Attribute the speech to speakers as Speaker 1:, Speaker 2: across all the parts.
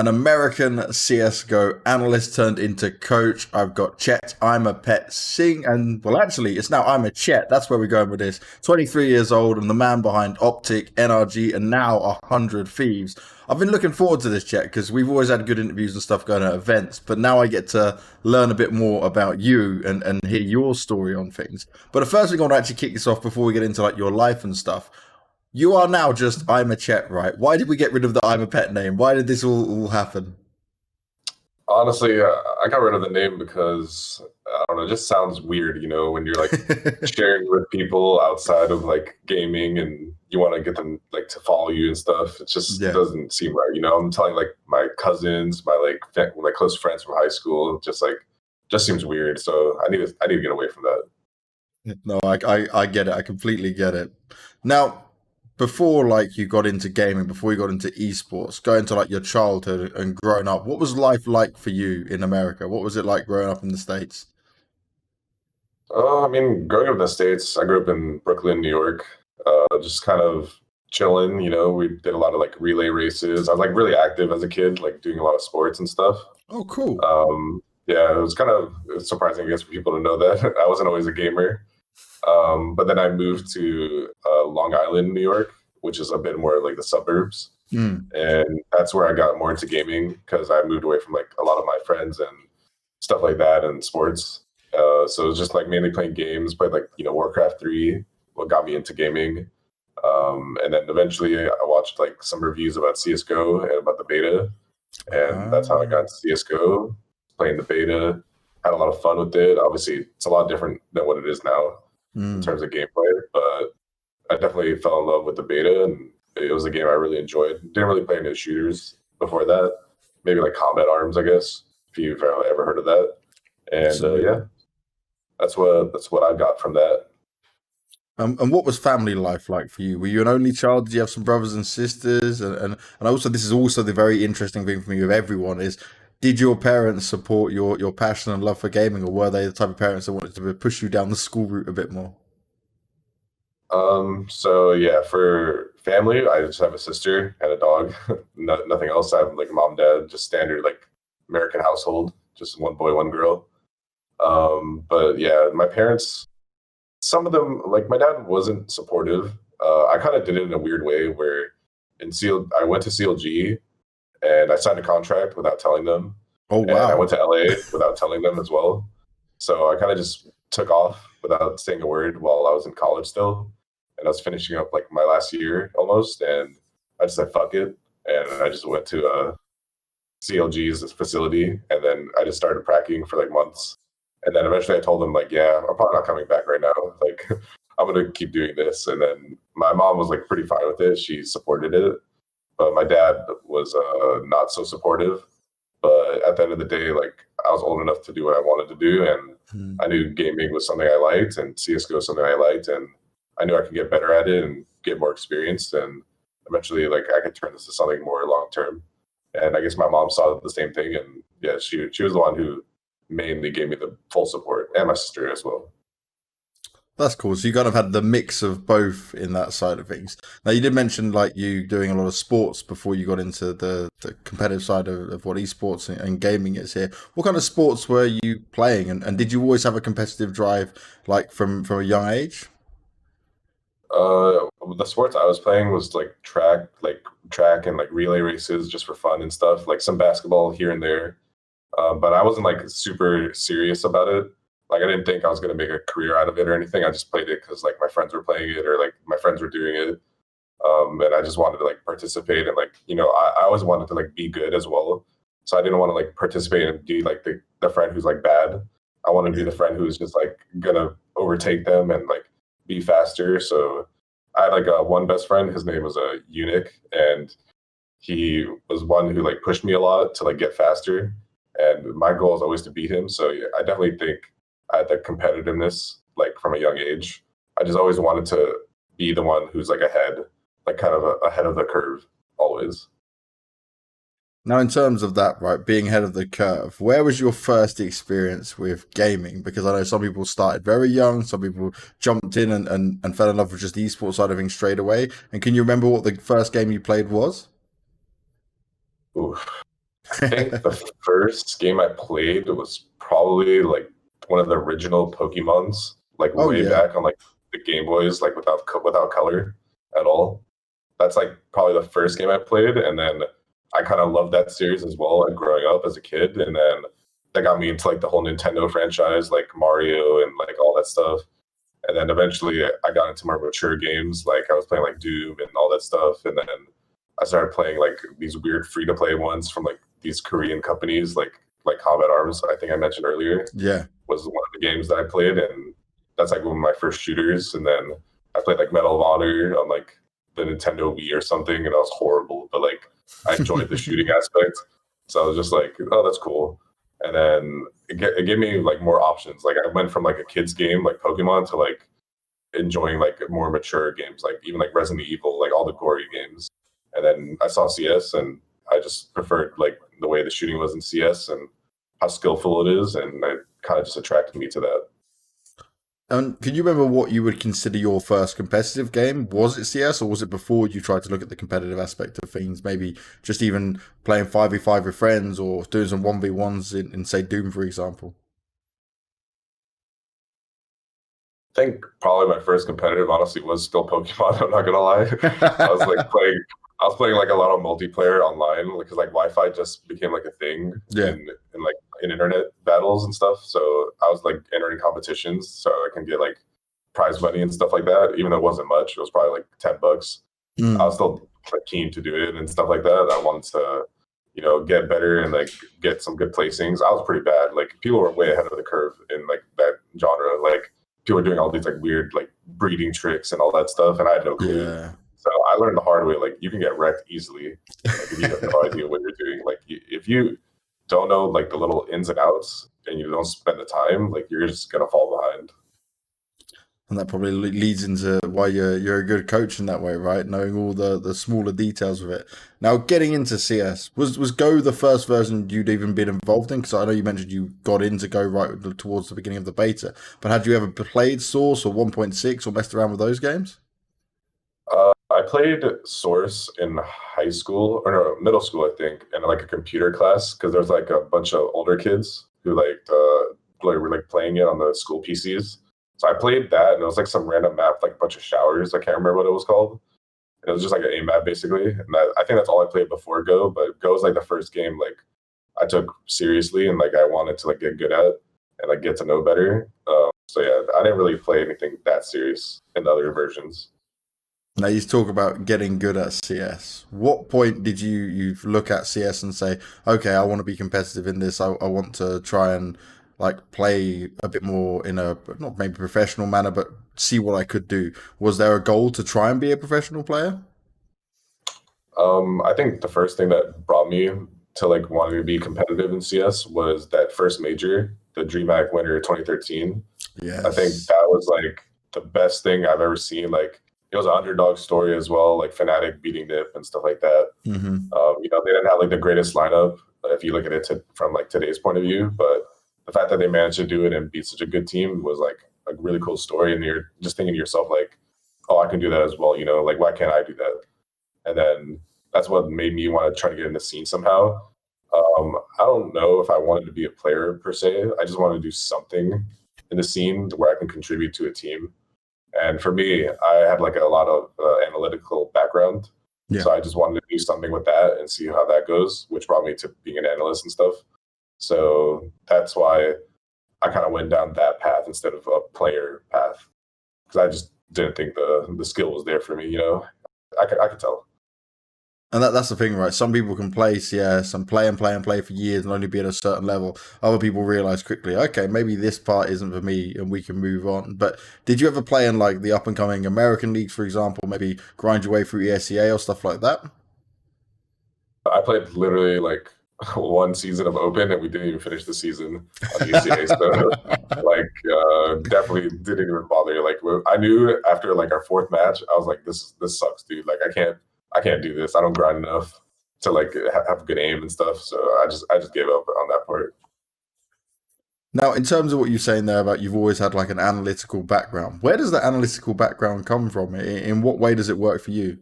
Speaker 1: An American CSGO analyst turned into coach. I've got Chet Singh, and well, actually, it's now I'm a Chet. That's where we're going with this. 23 years old, and the man behind Optic, NRG, and now 100 Thieves. I've been looking forward to this, Chet, because we've always had good interviews and stuff going at events, but now I get to learn a bit more about you and hear your story on things. But the first thing I want to actually kick this off before we get into like your life and stuff. You are now just I'm a Chet, right? Why did we get rid of the ImAPet name? Why did this all happen?
Speaker 2: Honestly, I got rid of the name because I don't know, it just sounds weird, when you're like sharing with people outside of like gaming and you want to get them like to follow you and stuff. It just doesn't seem right. I'm telling like my cousins, my close friends from high school, just seems weird. So I need to get away from that.
Speaker 1: No, I get it. I completely get it. Now, before like you got into gaming, before you got into esports, going to like your childhood and growing up, what was life like for you in America? What was it like growing up in the States?
Speaker 2: I mean, growing up in the States, I grew up in Brooklyn, New York, just kind of chilling. We did a lot of like relay races. I was like really active as a kid, like doing a lot of sports and stuff.
Speaker 1: Oh, cool.
Speaker 2: Yeah, it was kind of surprising, I guess, for people to know that I wasn't always a gamer. But then I moved to Long Island, New York, which is a bit more like the suburbs. And that's where I got more into gaming because I moved away from like a lot of my friends and stuff like that and sports. So it was just like mainly playing games, played like, Warcraft 3, what got me into gaming. And then eventually I watched like some reviews about CSGO and about the beta. And that's how I got into CSGO, playing the beta, had a lot of fun with it. Obviously, it's a lot different than what it is now in terms of gameplay, but I definitely fell in love with the beta, and it was a game I really enjoyed. Didn't really play any shooters before that. Maybe like Combat Arms, I guess, if you've ever heard of that. And yeah, that's what I got from that.
Speaker 1: And what was family life like for you? Were you an only child? Did you have some brothers and sisters? And also, this is also the very interesting thing for me with everyone is, did your parents support your passion and love for gaming, or were they the type of parents that wanted to push you down the school route a bit more?
Speaker 2: So yeah, for family, I just have a sister and a dog. Nothing else. I have like a mom, dad, just standard like American household, just one boy, one girl. But yeah, my parents, some of them, like my dad wasn't supportive. I kind of did it in a weird way where I went to CLG and I signed a contract without telling them.
Speaker 1: Oh, wow.
Speaker 2: And I went to LA without telling them as well. So I kind of just took off without saying a word while I was in college still. And I was finishing up like my last year almost. And I just said, fuck it. And I just went to CLG's facility. And then I just started practicing for like months. And then eventually I told them like, yeah, I'm probably not coming back right now. Like, I'm going to keep doing this. And then my mom was like pretty fine with it. She supported it. But my dad was not so supportive. But at the end of the day, like I was old enough to do what I wanted to do. And I knew gaming was something I liked and CSGO was something I liked. And I knew I could get better at it and get more experience. And eventually, like I could turn this to something more long-term. And I guess my mom saw the same thing. And yeah, she was the one who mainly gave me the full support, and my sister as well.
Speaker 1: That's cool. So you kind of had the mix of both in that side of things. Now, you did mention like you doing a lot of sports before you got into the competitive side of what esports and gaming is here. What kind of sports were you playing? And did you always have a competitive drive like from a young age?
Speaker 2: The sports I was playing was like track and like relay races just for fun and stuff, like some basketball here and there. But I wasn't like super serious about it. Like I didn't think I was going to make a career out of it or anything. I just played it because like my friends were playing it or like my friends were doing it. And I just wanted to like participate and like, I always wanted to like be good as well. So I didn't want to like participate and be like the friend who's like bad. I wanted to be the friend who's just like going to overtake them and like be faster. So I had like one best friend. His name was GINX, and he was one who like pushed me a lot to like get faster. And my goal is always to beat him. So yeah, I definitely think I had the competitiveness like from a young age. I just always wanted to be the one who's like ahead, like kind of ahead of the curve always.
Speaker 1: Now, in terms of that, right, being ahead of the curve, where was your first experience with gaming? Because I know some people started very young, some people jumped in and fell in love with just the esports side of things straight away. And can you remember what the first game you played was?
Speaker 2: Ooh. I think the first game I played was probably like one of the original Pokemons, like
Speaker 1: Oh
Speaker 2: way
Speaker 1: yeah.
Speaker 2: back on like the Game Boys, like without color at all. That's like probably the first game I played, and then I kind of loved that series as well. Like growing up as a kid, and then that got me into like the whole Nintendo franchise, like Mario and like all that stuff. And then eventually I got into more mature games, like I was playing like Doom and all that stuff, and then I started playing like these weird free to play ones from like these Korean companies, like Combat Arms. I think I mentioned earlier
Speaker 1: Yeah.
Speaker 2: was one of the games that I played, and that's like one of my first shooters. And then I played like Medal of Honor on like the Nintendo Wii or something, and that was horrible, but like I enjoyed the shooting aspect, so I was just like, oh, that's cool. And then it gave me like more options. Like I went from like a kids game like Pokemon to like enjoying like more mature games, like even like Resident Evil, like all the gory games. And then I saw CS, and I just preferred like the way the shooting was in CS and how skillful it is, and it kind of just attracted me to that.
Speaker 1: And can you remember what you would consider your first competitive game? Was it CS, or was it before you tried to look at the competitive aspect of things? Maybe just even playing 5v5 with friends or doing some 1v1s in say, Doom, for example?
Speaker 2: I think probably my first competitive honestly was still Pokemon. I'm not gonna lie. I was like playing I was playing like a lot of multiplayer online because like Wi-Fi just became like a thing
Speaker 1: Yeah.
Speaker 2: in like in internet battles and stuff. So I was like entering competitions so I can get like prize money and stuff like that. Even though it wasn't much, it was probably like $10. I was
Speaker 1: Mm.
Speaker 2: still like keen to do it and stuff like that. I wanted to, get better and like get some good placings. I was pretty bad. Like people were way ahead of the curve in like that genre. Like people were doing all these like weird like breeding tricks and all that stuff, and I had no clue.
Speaker 1: Yeah.
Speaker 2: So I learned the hard way. Like you can get wrecked easily. Like if you have no idea what you're doing. Like if you don't know like the little ins and outs and you don't spend the time, like you're just gonna fall behind.
Speaker 1: And that probably leads into why you're a good coach in that way, right? Knowing all the smaller details of it. Now, getting into CS, was Go the first version you'd even been involved in? Because I know you mentioned you got into Go right towards the beginning of the beta, but had you ever played Source or 1.6 or messed around with those games?
Speaker 2: I played Source in high school or no, middle school, I think, in like a computer class because there's like a bunch of older kids who were like playing it on the school PCs. So I played that, and it was like some random map, like a bunch of showers. I can't remember what it was called. And it was just like an A map basically, and I think that's all I played before Go. But Go was like the first game like I took seriously and like I wanted to like get good at and like get to know better. So yeah, I didn't really play anything that serious in the other versions.
Speaker 1: Now you talk about getting good at CS. What point did you look at CS and say, okay, I want to be competitive in this. I want to try and like play a bit more in a not maybe professional manner, but see what I could do. Was there a goal to try and be a professional player?
Speaker 2: I think the first thing that brought me to like wanting to be competitive in CS was that first major, the DreamHack winter 2013. I think
Speaker 1: Yes.
Speaker 2: that was like the best thing I've ever seen. Like it was an underdog story as well, like Fnatic beating Nip and stuff like that.
Speaker 1: Hmm.
Speaker 2: They didn't have like the greatest lineup if you look at it from like today's point of view, but the fact that they managed to do it and beat such a good team was like a really cool story. And you're just thinking to yourself like, oh, I can do that as well. Like why can't I do that? And then that's what made me want to try to get in the scene somehow. I don't know if I wanted to be a player per se. I just wanted to do something in the scene where I can contribute to a team. And for me, I had like a lot of analytical background,
Speaker 1: Yeah.
Speaker 2: so I just wanted to do something with that and see how that goes, which brought me to being an analyst and stuff. So that's why I kind of went down that path instead of a player path because I just didn't think the skill was there for me. I could tell.
Speaker 1: And that's the thing, right? Some people can play CS and play and play and play for years and only be at a certain level. Other people realize quickly, okay, maybe this part isn't for me and we can move on. But did you ever play in like the up and coming American leagues, for example, maybe grind your way through ESEA or stuff like that?
Speaker 2: I played literally like one season of Open, and we didn't even finish the season on UCA. So, like, definitely didn't even bother. Like, I knew after like our fourth match, I was like, this sucks, dude. Like, I can't do this. I don't grind enough to like have good aim and stuff. So I just gave up on that part.
Speaker 1: Now, in terms of what you're saying there about you've always had like an analytical background, where does that analytical background come from? In what way does it work for you?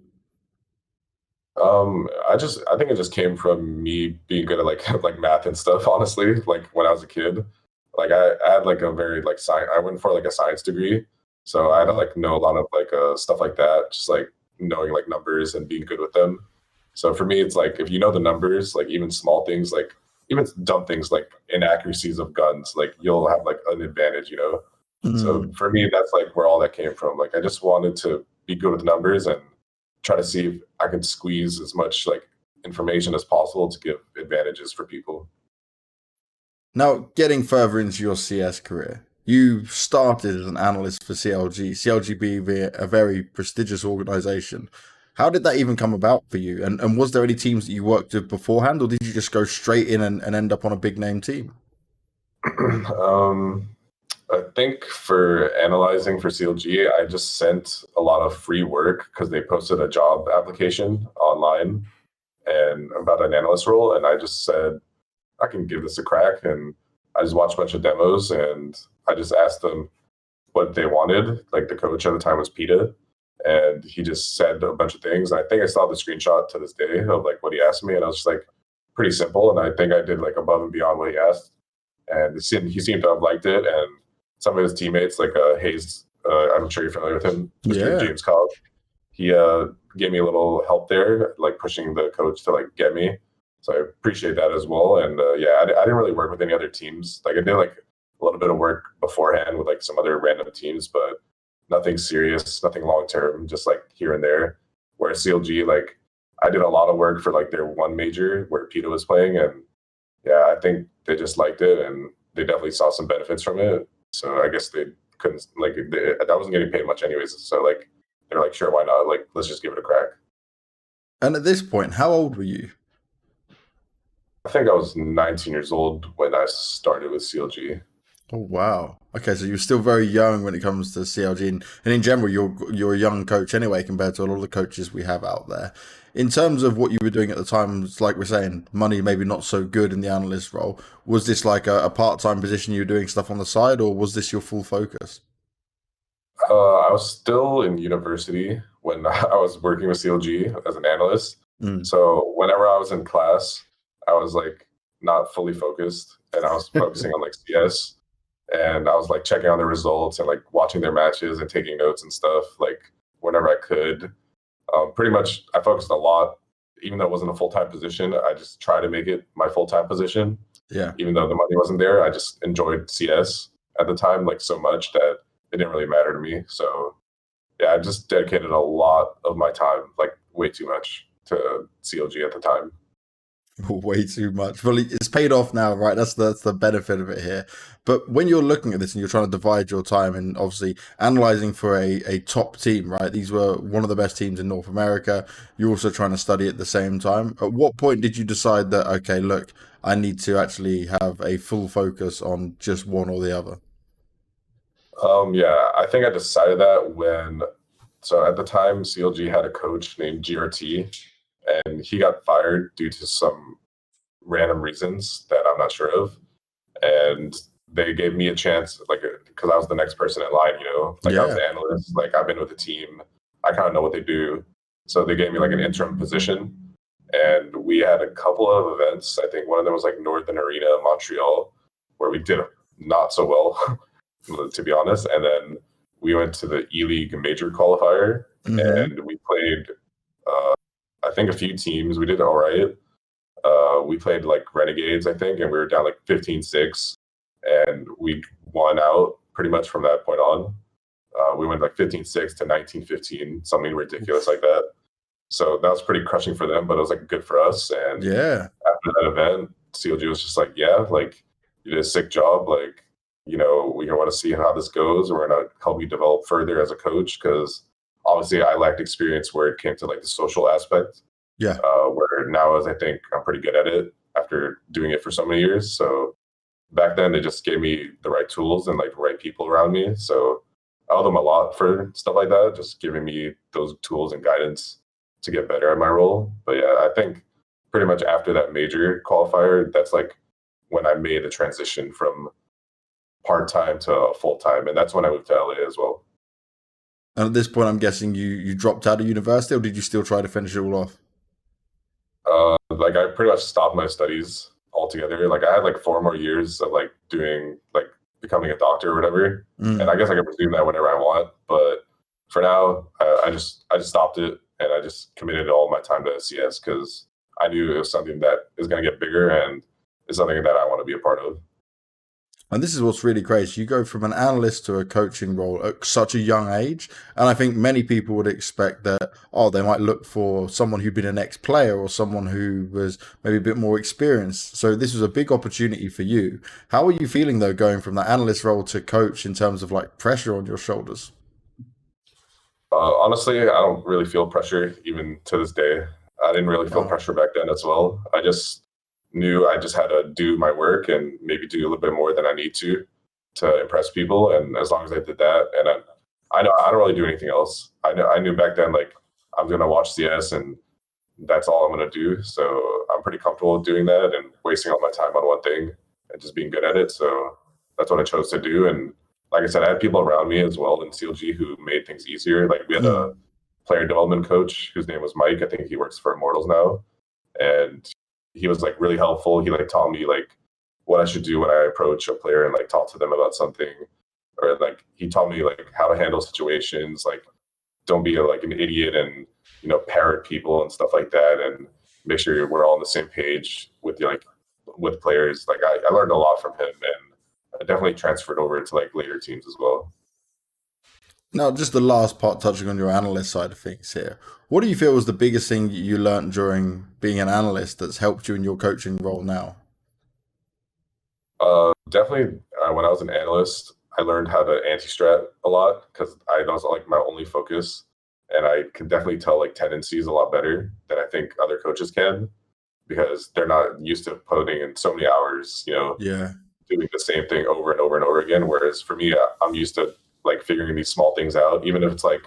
Speaker 2: I think it just came from me being good at like like math and stuff. Honestly, like when I was a kid, like I had like a very like science. I went for like a science degree, so I had to
Speaker 1: Wow.
Speaker 2: like know a lot of like stuff like that. Just like knowing like numbers and being good with them. So for me, it's like if you know the numbers, like even small things, like even dumb things like inaccuracies of guns, like you'll have like an advantage, you know. So
Speaker 1: Mm.
Speaker 2: for me, that's like where all that came from. Like I just wanted to be good with numbers and try to see if I could squeeze as much like information as possible to give advantages for people.
Speaker 1: Now, getting further into your CS career, you started as an analyst for CLG, CLG being a very prestigious organization. How did that even come about for you? And was there any teams that you worked with beforehand, or did you just go straight in and end up on a big name team?
Speaker 2: um, I think for analyzing for CLG, I just sent a lot of free work because they posted a job application online and about an analyst role, and I just said I can give this a crack, and I just watched a bunch of demos, and I just asked them what they wanted. Like the coach at the time was Peta, and he just said a bunch of things. And I think I still have the screenshot to this day of like what he asked me, and I was just like pretty simple. And I think I did like above and beyond what he asked, and he seemed to have liked it. And some of his teammates, like Hayes, I'm sure you're familiar with him, Mr.
Speaker 1: Yeah.
Speaker 2: James Cobb. He gave me a little help there, like pushing the coach to like get me. So I appreciate that as well. And yeah, I didn't really work with any other teams. Like I did like a little bit of work beforehand with like some other random teams, but nothing serious, nothing long term, just like here and there. Whereas CLG, like I did a lot of work for like their one major where Peter was playing, and yeah, I think they just liked it and they definitely saw some benefits from it. So I guess they couldn't like I wasn't getting paid much anyways. So like they're like, sure, why not? Like let's just give it a crack.
Speaker 1: And at this point, how old were you?
Speaker 2: I think I was 19 years old when I started with CLG.
Speaker 1: Oh wow. Okay, so you're still very young when it comes to CLG, and in general, you're a young coach anyway compared to a lot of the coaches we have out there. In terms of what you were doing at the time, it's like we're saying, money maybe not so good in the analyst role. Was this like a part-time position you were doing stuff on the side, or was this your full focus?
Speaker 2: I was still in university when I was working with CLG as an analyst.
Speaker 1: Mm.
Speaker 2: So whenever I was in class, I was like not fully focused, and I was focusing on like CS, and I was like checking on the results and like watching their matches and taking notes and stuff like whenever I could. Pretty much, I focused a lot, even though it wasn't a full time position. I just tried to make it my full time position,
Speaker 1: Yeah.
Speaker 2: even though the money wasn't there. I just enjoyed CS at the time like so much that it didn't really matter to me. So yeah, I just dedicated a lot of my time, like way too much, to CLG at the time.
Speaker 1: Way too much. Well, it's paid off now, right? That's the benefit of it here. But when you're looking at this and you're trying to divide your time and obviously analyzing for a top team, right? These were one of the best teams in North America. You're also trying to study at the same time. At what point did you decide that, okay, look, I need to actually have a full focus on just one or the other?
Speaker 2: Yeah, I think I decided that when, so at the time, CLG had a coach named GRT, and he got fired due to some random reasons that I'm not sure of. And they gave me a chance, like, because I was the next person in line, you know, like I was
Speaker 1: Yeah.
Speaker 2: the analyst, like I've been with the team, I kind of know what they do. So they gave me like an interim position, and we had a couple of events. I think one of them was like Northern Arena, Montreal, where we did not so well, to be honest. And then we went to the E League major qualifier,
Speaker 1: Mm-hmm.
Speaker 2: and we played, I think, a few teams. We did all right. We played like Renegades, I think, and we were down like 15-6, and we won out pretty much from that point on. We went like 15-6 to 19-15, something ridiculous like that. So that was pretty crushing for them, but it was like good for us. And
Speaker 1: Yeah.
Speaker 2: after that event, CLG was just like, yeah, like you did a sick job. Like, you know, we want to see how this goes. We're going to help you develop further as a coach because obviously I lacked experience where it came to like the social aspect.
Speaker 1: Yeah.
Speaker 2: Where now, as I think I'm pretty good at it after doing it for so many years. So back then, they just gave me the right tools and like the right people around me. So I owe them a lot for stuff like that, just giving me those tools and guidance to get better at my role. But yeah, I think pretty much after that major qualifier, that's like when I made the transition from part time to full time, and that's when I moved to LA as well.
Speaker 1: And at this point, I'm guessing you dropped out of university, or did you still try to finish it all off?
Speaker 2: Like I pretty much stopped my studies altogether. Like I had like 4 more years of like doing like becoming a doctor or whatever, and I guess I can resume that whenever I want. But for now, I just stopped it, and I just committed all my time to CS because I knew it was something that is going to get bigger, and it's something that I want to be a part of.
Speaker 1: And this is what's really crazy. You go from an analyst to a coaching role at such a young age. And I think many people would expect that, oh, they might look for someone who'd been an ex-player or someone who was maybe a bit more experienced. So this was a big opportunity for you. How are you feeling, though, going from that analyst role to coach in terms of like pressure on your shoulders?
Speaker 2: Honestly, I don't really feel pressure even to this day. I didn't really feel
Speaker 1: Wow.
Speaker 2: pressure back then as well. I just knew I just had to do my work and maybe do a little bit more than I need to impress people. And as long as I did that, and I know I don't really do anything else. I knew back then like I'm gonna watch CS and that's all I'm gonna do. So I'm pretty comfortable doing that and wasting all my time on one thing and just being good at it. So that's what I chose to do. And like I said, I had people around me as well in CLG who made things easier. Like we had a
Speaker 1: Mm.
Speaker 2: player development coach whose name was Mike. I think he works for Immortals now, and he was like really helpful. He like taught me like what I should do when I approach a player and like talk to them about something, or like he taught me like how to handle situations. Like don't be like an idiot and parrot people and stuff like that, and make sure we're all on the same page with like with players. Like I learned a lot from him, and I definitely transferred over to like later teams as well.
Speaker 1: Now, just the last part, touching on your analyst side of things here. What do you feel was the biggest thing you learned during being an analyst that's helped you in your coaching role now?
Speaker 2: Definitely, when I was an analyst, I learned how to anti-strat a lot because I that was like my only focus, and I can definitely tell like tendencies a lot better than I think other coaches can because they're not used to putting in so many hours,
Speaker 1: Yeah.
Speaker 2: doing the same thing over and over and over again. Whereas for me, I'm used to like figuring these small things out, even if it's like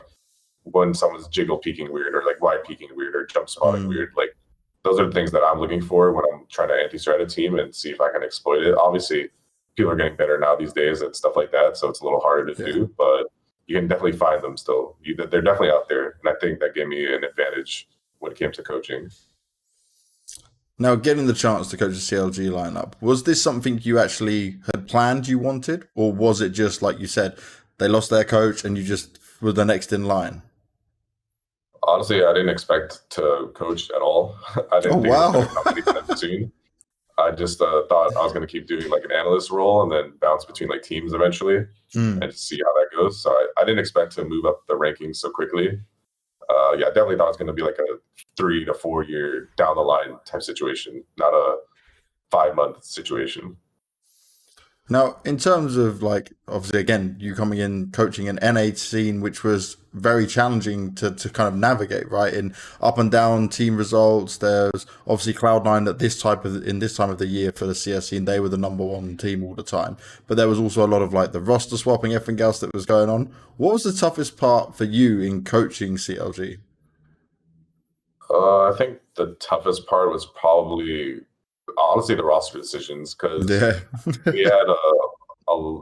Speaker 2: when someone's jiggle peeking weird or like wide peeking weird or jump spotting
Speaker 1: Mm.
Speaker 2: weird. Like those are the things that I'm looking for when I'm trying to anti-strat a team and see if I can exploit it. Obviously, people are getting better now these days and stuff like that, so it's a little harder to
Speaker 1: Yeah.
Speaker 2: do, but you can definitely find them still. They're definitely out there, and I think that gave me an advantage when it came to coaching.
Speaker 1: Now, getting the chance to coach the CLG lineup, was this something you actually had planned you wanted? Or was it just, like you said, they lost their coach and you just were the next in line?
Speaker 2: Honestly, I didn't expect to coach at all. I
Speaker 1: Oh,
Speaker 2: didn't think it was going
Speaker 1: wow.
Speaker 2: to come anytime soon. I just thought I was going to keep doing like an analyst role and then bounce between like teams eventually
Speaker 1: Mm.
Speaker 2: and just see how that goes. So I didn't expect to move up the rankings so quickly. Yeah, I definitely thought it was going to be like a 3 to 4 year down the line type situation, not a 5 month situation.
Speaker 1: Now, in terms of like, obviously, again, you coming in coaching an NA scene, which was very challenging to kind of navigate, right? In up and down team results, there's obviously Cloud9 at in this time of the year for the CS scene, they were the number one team all the time. But there was also a lot of like the roster swapping, everything else that was going on. What was the toughest part for you in coaching CLG?
Speaker 2: I think the toughest part was probably honestly the roster decisions because
Speaker 1: Yeah.
Speaker 2: we had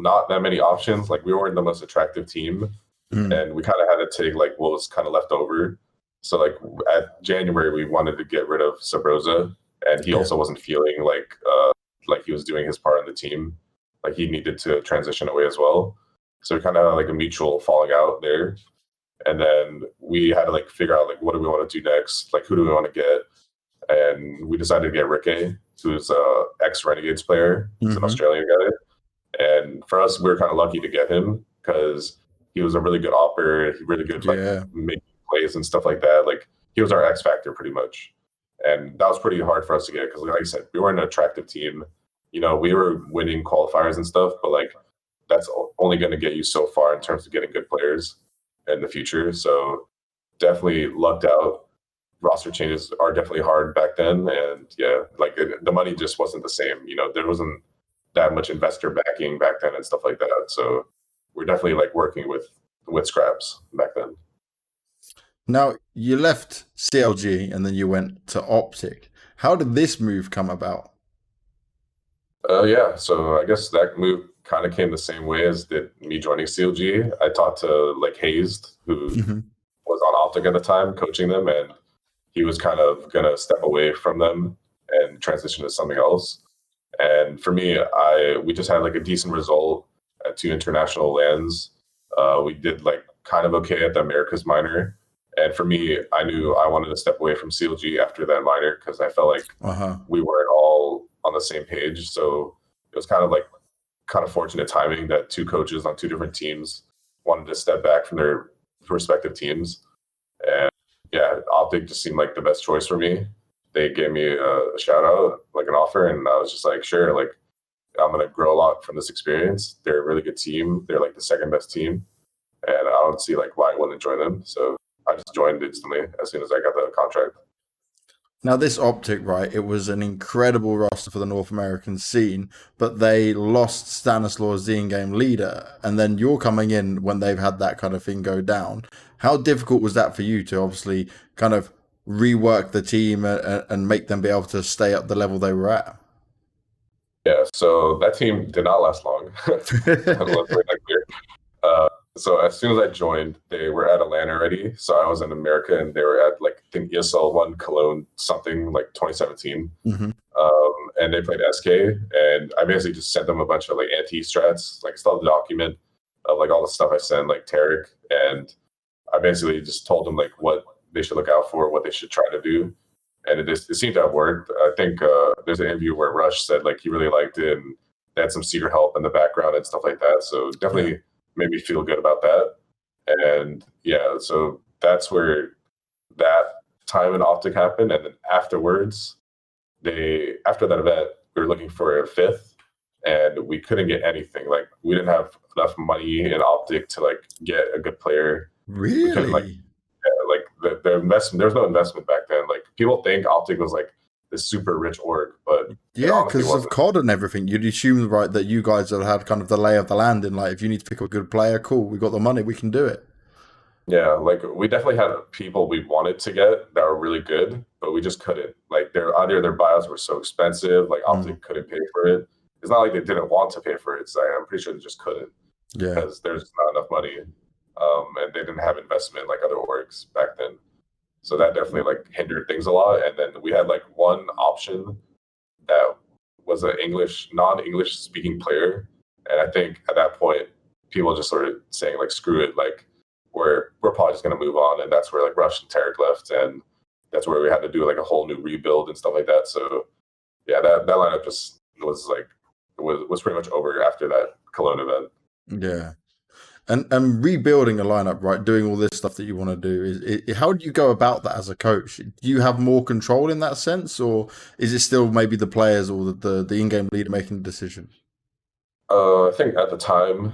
Speaker 2: not that many options. Like we weren't the most attractive team,
Speaker 1: Mm.
Speaker 2: and we kind of had to take like what was kind of left over. So like at January, we wanted to get rid of Sabrosa, and he
Speaker 1: Yeah.
Speaker 2: also wasn't feeling like he was doing his part on the team. Like he needed to transition away as well. So we kind of had like a mutual falling out there, and then we had to like figure out like what do we want to do next? Like who do we want to get? And we decided to get Ricky, who's a ex Renegades player. He's an
Speaker 1: Hmm.
Speaker 2: Australian guy. And for us, we were kind of lucky to get him because he was a really good operator, really good like
Speaker 1: Yeah.
Speaker 2: making plays and stuff like that. Like he was our X factor pretty much, and that was pretty hard for us to get because, like I said, we weren't an attractive team. We were winning qualifiers and stuff, but like that's only going to get you so far in terms of getting good players in the future. So definitely lucked out. Roster changes are definitely hard back then, and yeah, like the money just wasn't the same. There wasn't that much investor backing back then and stuff like that. So we're definitely like working with scraps back then.
Speaker 1: Now, you left CLG and then you went to Optic. How did this move come about?
Speaker 2: Yeah, so I guess that move kind of came the same way as did me joining CLG. I talked to like Hazed, who
Speaker 1: Hmm.
Speaker 2: was on Optic at the time, coaching them, and he was kind of gonna step away from them and transition to something else. And for me, we just had like a decent result at 2 international lands. We did like kind of okay at the Americas minor. And for me, I knew I wanted to step away from CLG after that minor because I felt like we weren't all on the same page. So it was kind of fortunate timing that 2 coaches on 2 different teams wanted to step back from their respective teams. And yeah, Optic just seemed like the best choice for me. They gave me a shout out, like an offer, and I was just like, sure, like I'm gonna grow a lot from this experience. They're a really good team. They're like the second best team, and I don't see like why I wouldn't join them. So I just joined instantly as soon as I got the contract.
Speaker 1: Now, this Optic, right, it was an incredible roster for the North American scene, but they lost Stanislaus, the in-game leader, and then you're coming in when they've had that kind of thing go down. How difficult was that for you to obviously kind of rework the team and make them be able to stay at the level they were at?
Speaker 2: Yeah, so that team did not last long. Let's make that clear. So as soon as I joined, they were at Atlanta already. So I was in America, and they were at like I think ESL one Cologne something like 2017. And they played SK, and I basically just sent them a bunch of like anti-strats, like still the document of like all the stuff I sent, like Tarek, and I basically just told them like what they should look out for, what they should try to do, and it seemed to have worked. I think there's an interview where Rush said like he really liked it, and they had some secret help in the background and stuff like that. So definitely made me feel good about that. And yeah, so that's where that time in Optic happened. And then afterwards, after that event, we were looking for a 5th, and we couldn't get anything. Like we didn't have enough money in Optic to like get a good player.
Speaker 1: Really?
Speaker 2: We couldn't, like the investment. There was no investment back then. Like people think Optic was like this super rich org, but
Speaker 1: yeah, because of COD and everything, you'd assume, right, that you guys have had kind of the lay of the land in, like, if you need to pick a good player, cool, we got the money, we can do it.
Speaker 2: Yeah, like we definitely had people we wanted to get that were really good, but we just couldn't. Like either their buyouts were so expensive, like Optic couldn't pay for it. It's not like they didn't want to pay for it. It's like, I'm pretty sure they just couldn't because there's not enough money, and they didn't have investment like other orgs back then. So that definitely like hindered things a lot. And then we had like one option that was an non-English speaking player. And I think at that point, people just started saying like, screw it, like we're probably just gonna move on. And that's where like Rush and Tarek left, and that's where we had to do like a whole new rebuild and stuff like that. So yeah, that lineup just was like was pretty much over after that Cologne event.
Speaker 1: Yeah. And rebuilding a lineup, right, doing all this stuff that you want to do, how do you go about that as a coach? Do you have more control in that sense, or is it still maybe the players or the in-game leader making the decision?
Speaker 2: I think at the time,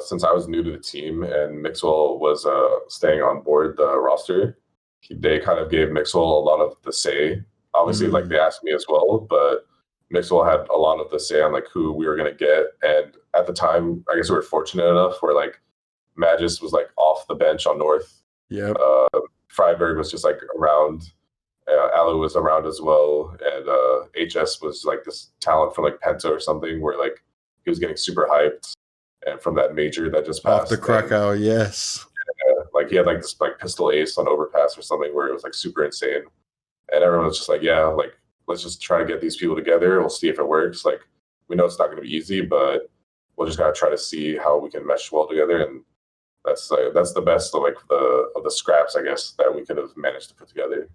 Speaker 2: since I was new to the team and Mixwell was staying on board the roster, they kind of gave Mixwell a lot of the say. Obviously, like they asked me as well, but Mixwell had a lot of the say on like who we were gonna get. And at the time, I guess we were fortunate enough where like Magis was like off the bench on North.
Speaker 1: Yeah.
Speaker 2: Freiberg was just like around. Alu was around as well, and HS was like this talent from like Penta or something where like he was getting super hyped, and from that major that just passed.
Speaker 1: After Krakow, yes.
Speaker 2: Like he had like this like pistol ace on overpass or something where it was like super insane, and everyone was just like, yeah, like let's just try to get these people together. We'll see if it works. Like we know it's not going to be easy, but we'll just gotta try to see how we can mesh well together. And that's the best of like of the scraps, I guess, that we could have managed to put together.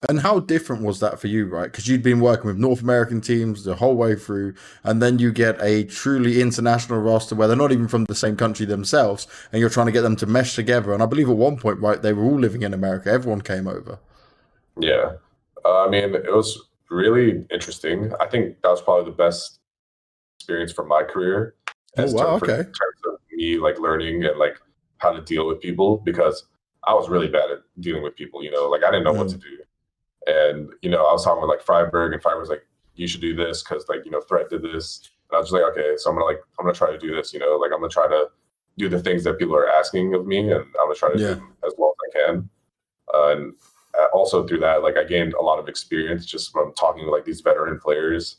Speaker 1: And how different was that for you, right? Because you'd been working with North American teams the whole way through, and then you get a truly international roster where they're not even from the same country themselves, and you're trying to get them to mesh together. And I believe at one point, right, they were all living in America. Everyone came over.
Speaker 2: Yeah. I mean, it was really interesting. I think that was probably the best experience for my career.
Speaker 1: Oh, wow, okay.
Speaker 2: In terms of me like learning and like how to deal with people, because I was really bad at dealing with people, you know, like I didn't know what to do. And, you know, I was talking with like Freiberg, and Freiberg was like, you should do this because like, you know, Threat did this. And I was just like, okay, so I'm gonna try to do this, you know, like I'm gonna try to do the things that people are asking of me, and I'm gonna try to do them as well as I can. And also through that, like I gained a lot of experience just from talking to like these veteran players,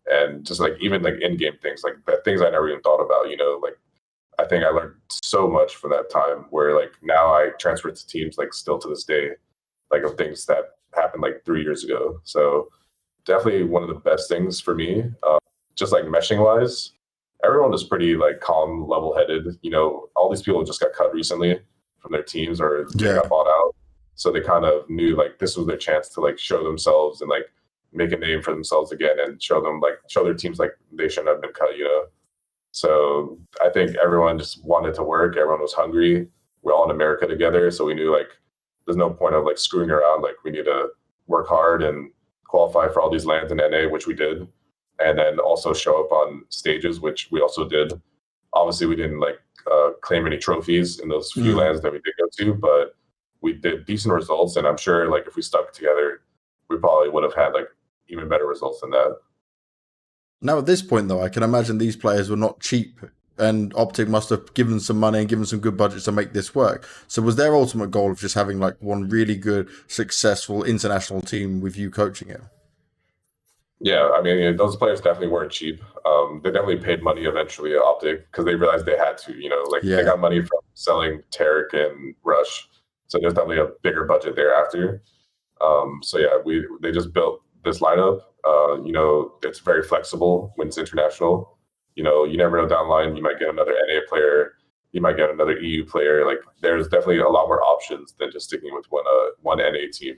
Speaker 2: and just like even like in-game things, like things I never even thought about, you know, like I think I learned so much from that time where like now I transfer to teams like still to this day. like of things that happened like 3 years ago. So definitely one of the best things for me. Just like meshing wise, everyone was pretty like calm, level headed. You know, all these people just got cut recently from their teams or they got bought out. So they kind of knew like this was their chance to like show themselves and like make a name for themselves again and show their teams like they shouldn't have been cut, you know. So I think everyone just wanted to work. Everyone was hungry. We're all in America together, so we knew like there's no point of like screwing around. Like we need to work hard and qualify for all these lands in NA, which we did, and then also show up on stages, which we also did. Obviously, we didn't like claim any trophies in those few lands that we did go to, but we did decent results. And I'm sure like if we stuck together, we probably would have had like even better results than that.
Speaker 1: Now, at this point, though, I can imagine these players were not cheap, and Optic must have given some money and given some good budgets to make this work. So was their ultimate goal of just having like one really good, successful international team with you coaching it?
Speaker 2: Yeah, I mean, those players definitely weren't cheap. They definitely paid money eventually at Optic because they realized they had to, you know, like they got money from selling Tarek and Rush. So there's definitely a bigger budget thereafter. So yeah, they just built this lineup. You know, it's very flexible when it's international. You know, you never know down the line, you might get another NA player, you might get another EU player. Like there's definitely a lot more options than just sticking with one NA team.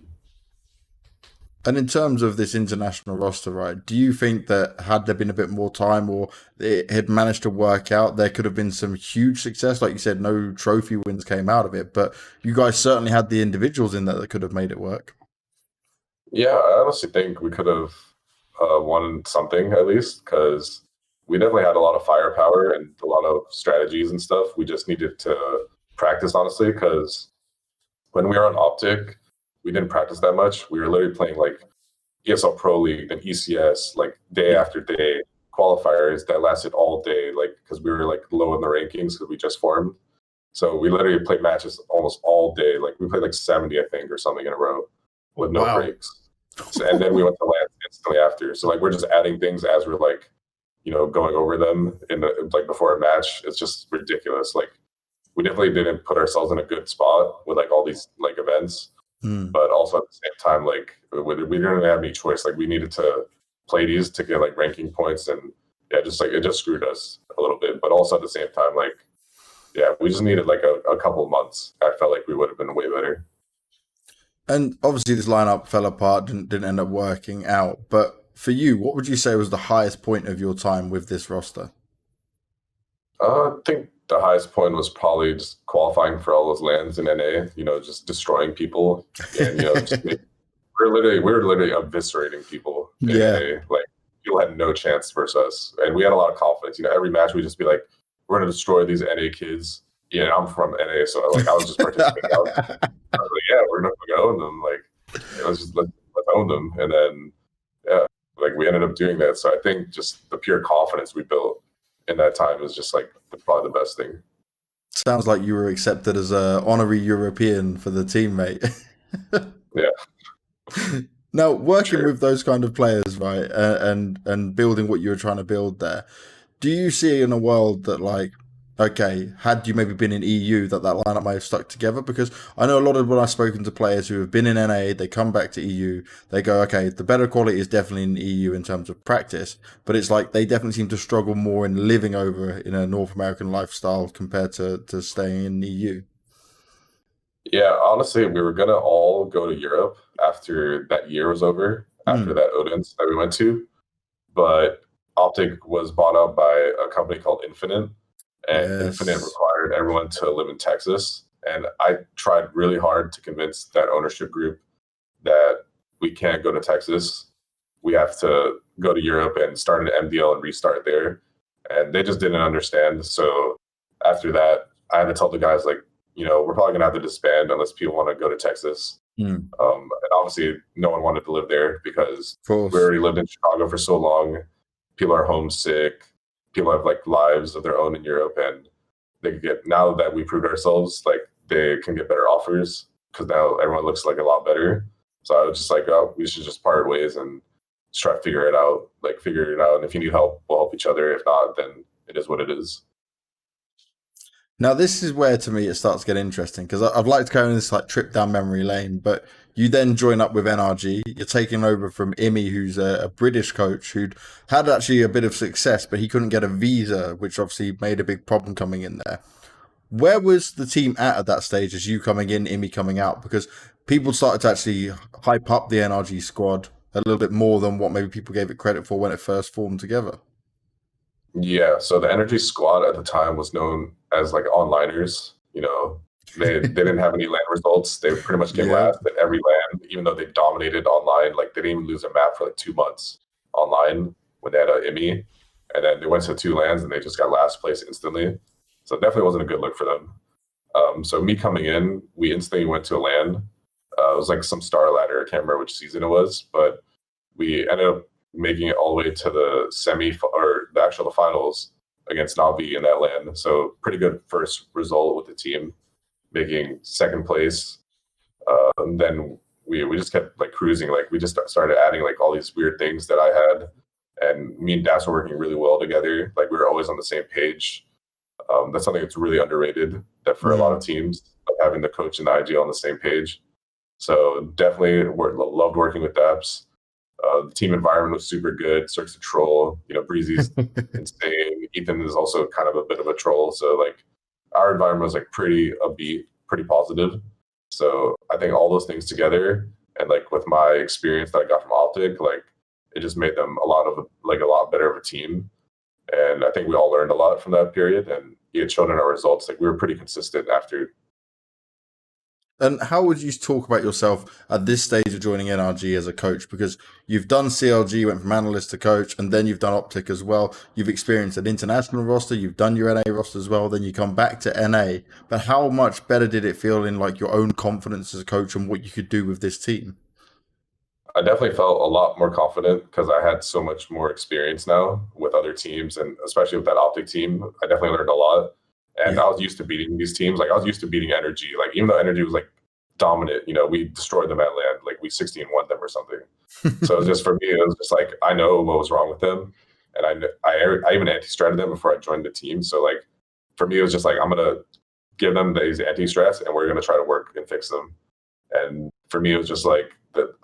Speaker 1: And in terms of this international roster, right, do you think that had there been a bit more time or it had managed to work out, there could have been some huge success? Like you said, no trophy wins came out of it, but you guys certainly had the individuals in there that could have made it work.
Speaker 2: Yeah, I honestly think we could have won something at least because we definitely had a lot of firepower and a lot of strategies and stuff. We just needed to practice, honestly, because when we were on Optic, we didn't practice that much. We were literally playing like ESL Pro League, then ECS, like day after day, qualifiers that lasted all day, like because we were like low in the rankings because we just formed. So we literally played matches almost all day. Like we played like 70, I think, or something in a row with no breaks. So, and then we went to land instantly after. So like we're just adding things as we're like, you know, going over them in the like before a match. It's just ridiculous. Like we definitely didn't put ourselves in a good spot with like all these like events. But also at the same time, like we didn't have any choice. Like we needed to play these to get like ranking points, and yeah, just like it just screwed us a little bit. But also at the same time, like yeah, we just needed like a couple of months. I felt like we would have been way better.
Speaker 1: And obviously, this lineup fell apart, didn't end up working out. But for you, what would you say was the highest point of your time with this roster?
Speaker 2: I think the highest point was probably just qualifying for all those lands in NA. You know, just destroying people, and you know, we were literally eviscerating people in NA. Like people had no chance versus us, and we had a lot of confidence. You know, every match we'd just be like, "We're gonna destroy these NA kids." Yeah, I'm from NA, so like I was just participating. I was like, "Yeah, we're gonna own them." Like, let's own them, and then yeah, like we ended up doing that. So I think just the pure confidence we built in that time is just like probably the best thing.
Speaker 1: Sounds like you were accepted as a honorary European for the teammate.
Speaker 2: Yeah.
Speaker 1: Now, working with those kind of players, right, and building what you were trying to build there, do you see in a world that like, okay, had you maybe been in EU, that lineup might have stuck together? Because I know a lot of when I've spoken to players who have been in NA, they come back to EU, they go, okay, the better quality is definitely in EU in terms of practice, but it's like they definitely seem to struggle more in living over in a North American lifestyle compared to staying in EU.
Speaker 2: Yeah, honestly, we were gonna all go to Europe after that year was over, after that Odense that we went to, but Optic was bought out by a company called Infinite, and Infinite required everyone to live in Texas. And I tried really hard to convince that ownership group that we can't go to Texas. We have to go to Europe and start an MDL and restart there. And they just didn't understand. So after that, I had to tell the guys, like, you know, we're probably going to have to disband unless people want to go to Texas. And obviously, no one wanted to live there because we already lived in Chicago for so long. People are homesick. People have like lives of their own in Europe, and they could get, now that we proved ourselves, like they can get better offers because now everyone looks like a lot better. So I was just like, oh, we should just part ways and just try to figure it out. Like figure it out, and if you need help, we'll help each other. If not, then it is what it is.
Speaker 1: Now, this is where to me it starts to get interesting because I'd like to go on this like trip down memory lane, but you then join up with NRG. You're taking over from Imi, who's a British coach who'd had actually a bit of success, but he couldn't get a visa, which obviously made a big problem coming in there. Where was the team at that stage as you coming in, Imi coming out? Because people started to actually hype up the NRG squad a little bit more than what maybe people gave it credit for when it first formed together.
Speaker 2: Yeah, so the Energy Squad at the time was known as like onliners. They didn't have any LAN results. They pretty much came
Speaker 1: Yeah.
Speaker 2: last at every LAN, even though they dominated online. Like they didn't even lose a map for like 2 months online when they had a IMI, and then they went to two LANs and they just got last place instantly. So it definitely wasn't a good look for them. So me coming in, we instantly went to a LAN. It was like some star ladder. I can't remember which season it was, but we ended up making it all the way to the the finals against Navi in that LAN. So pretty good first result with the team, making second place. And then we just kept like cruising. Like we just started adding like all these weird things that I had, and me and Das were working really well together. Like we were always on the same page. That's something that's really underrated. That for a lot of teams, having the coach and the IG on the same page. So definitely loved working with Daps. The team environment was super good. Cirque's a troll. Breezy's insane. Ethan is also kind of a bit of a troll. So like our environment was like pretty upbeat, pretty positive. So I think all those things together, and like with my experience that I got from Optic, like it just made them a lot better of a team. And I think we all learned a lot from that period, and it showed in our results. Like we were pretty consistent after.
Speaker 1: And how would you talk about yourself at this stage of joining NRG as a coach? Because you've done CLG, went from analyst to coach, and then you've done Optic as well. You've experienced an international roster, you've done your NA roster as well, then you come back to NA. But how much better did it feel in like your own confidence as a coach and what you could do with this team?
Speaker 2: I definitely felt a lot more confident because I had so much more experience now with other teams, and especially with that Optic team, I definitely learned a lot. And
Speaker 1: Yeah.
Speaker 2: I was used to beating these teams. Like I was used to beating Energy. Like even though Energy was like dominant, we destroyed them at land. Like we 16-1 them or something. So just for me, it was just like I know what was wrong with them, and I even anti-stratted them before I joined the team. So like for me, it was just like I'm gonna give them these anti-strats, and we're gonna try to work and fix them. And for me, it was just like that.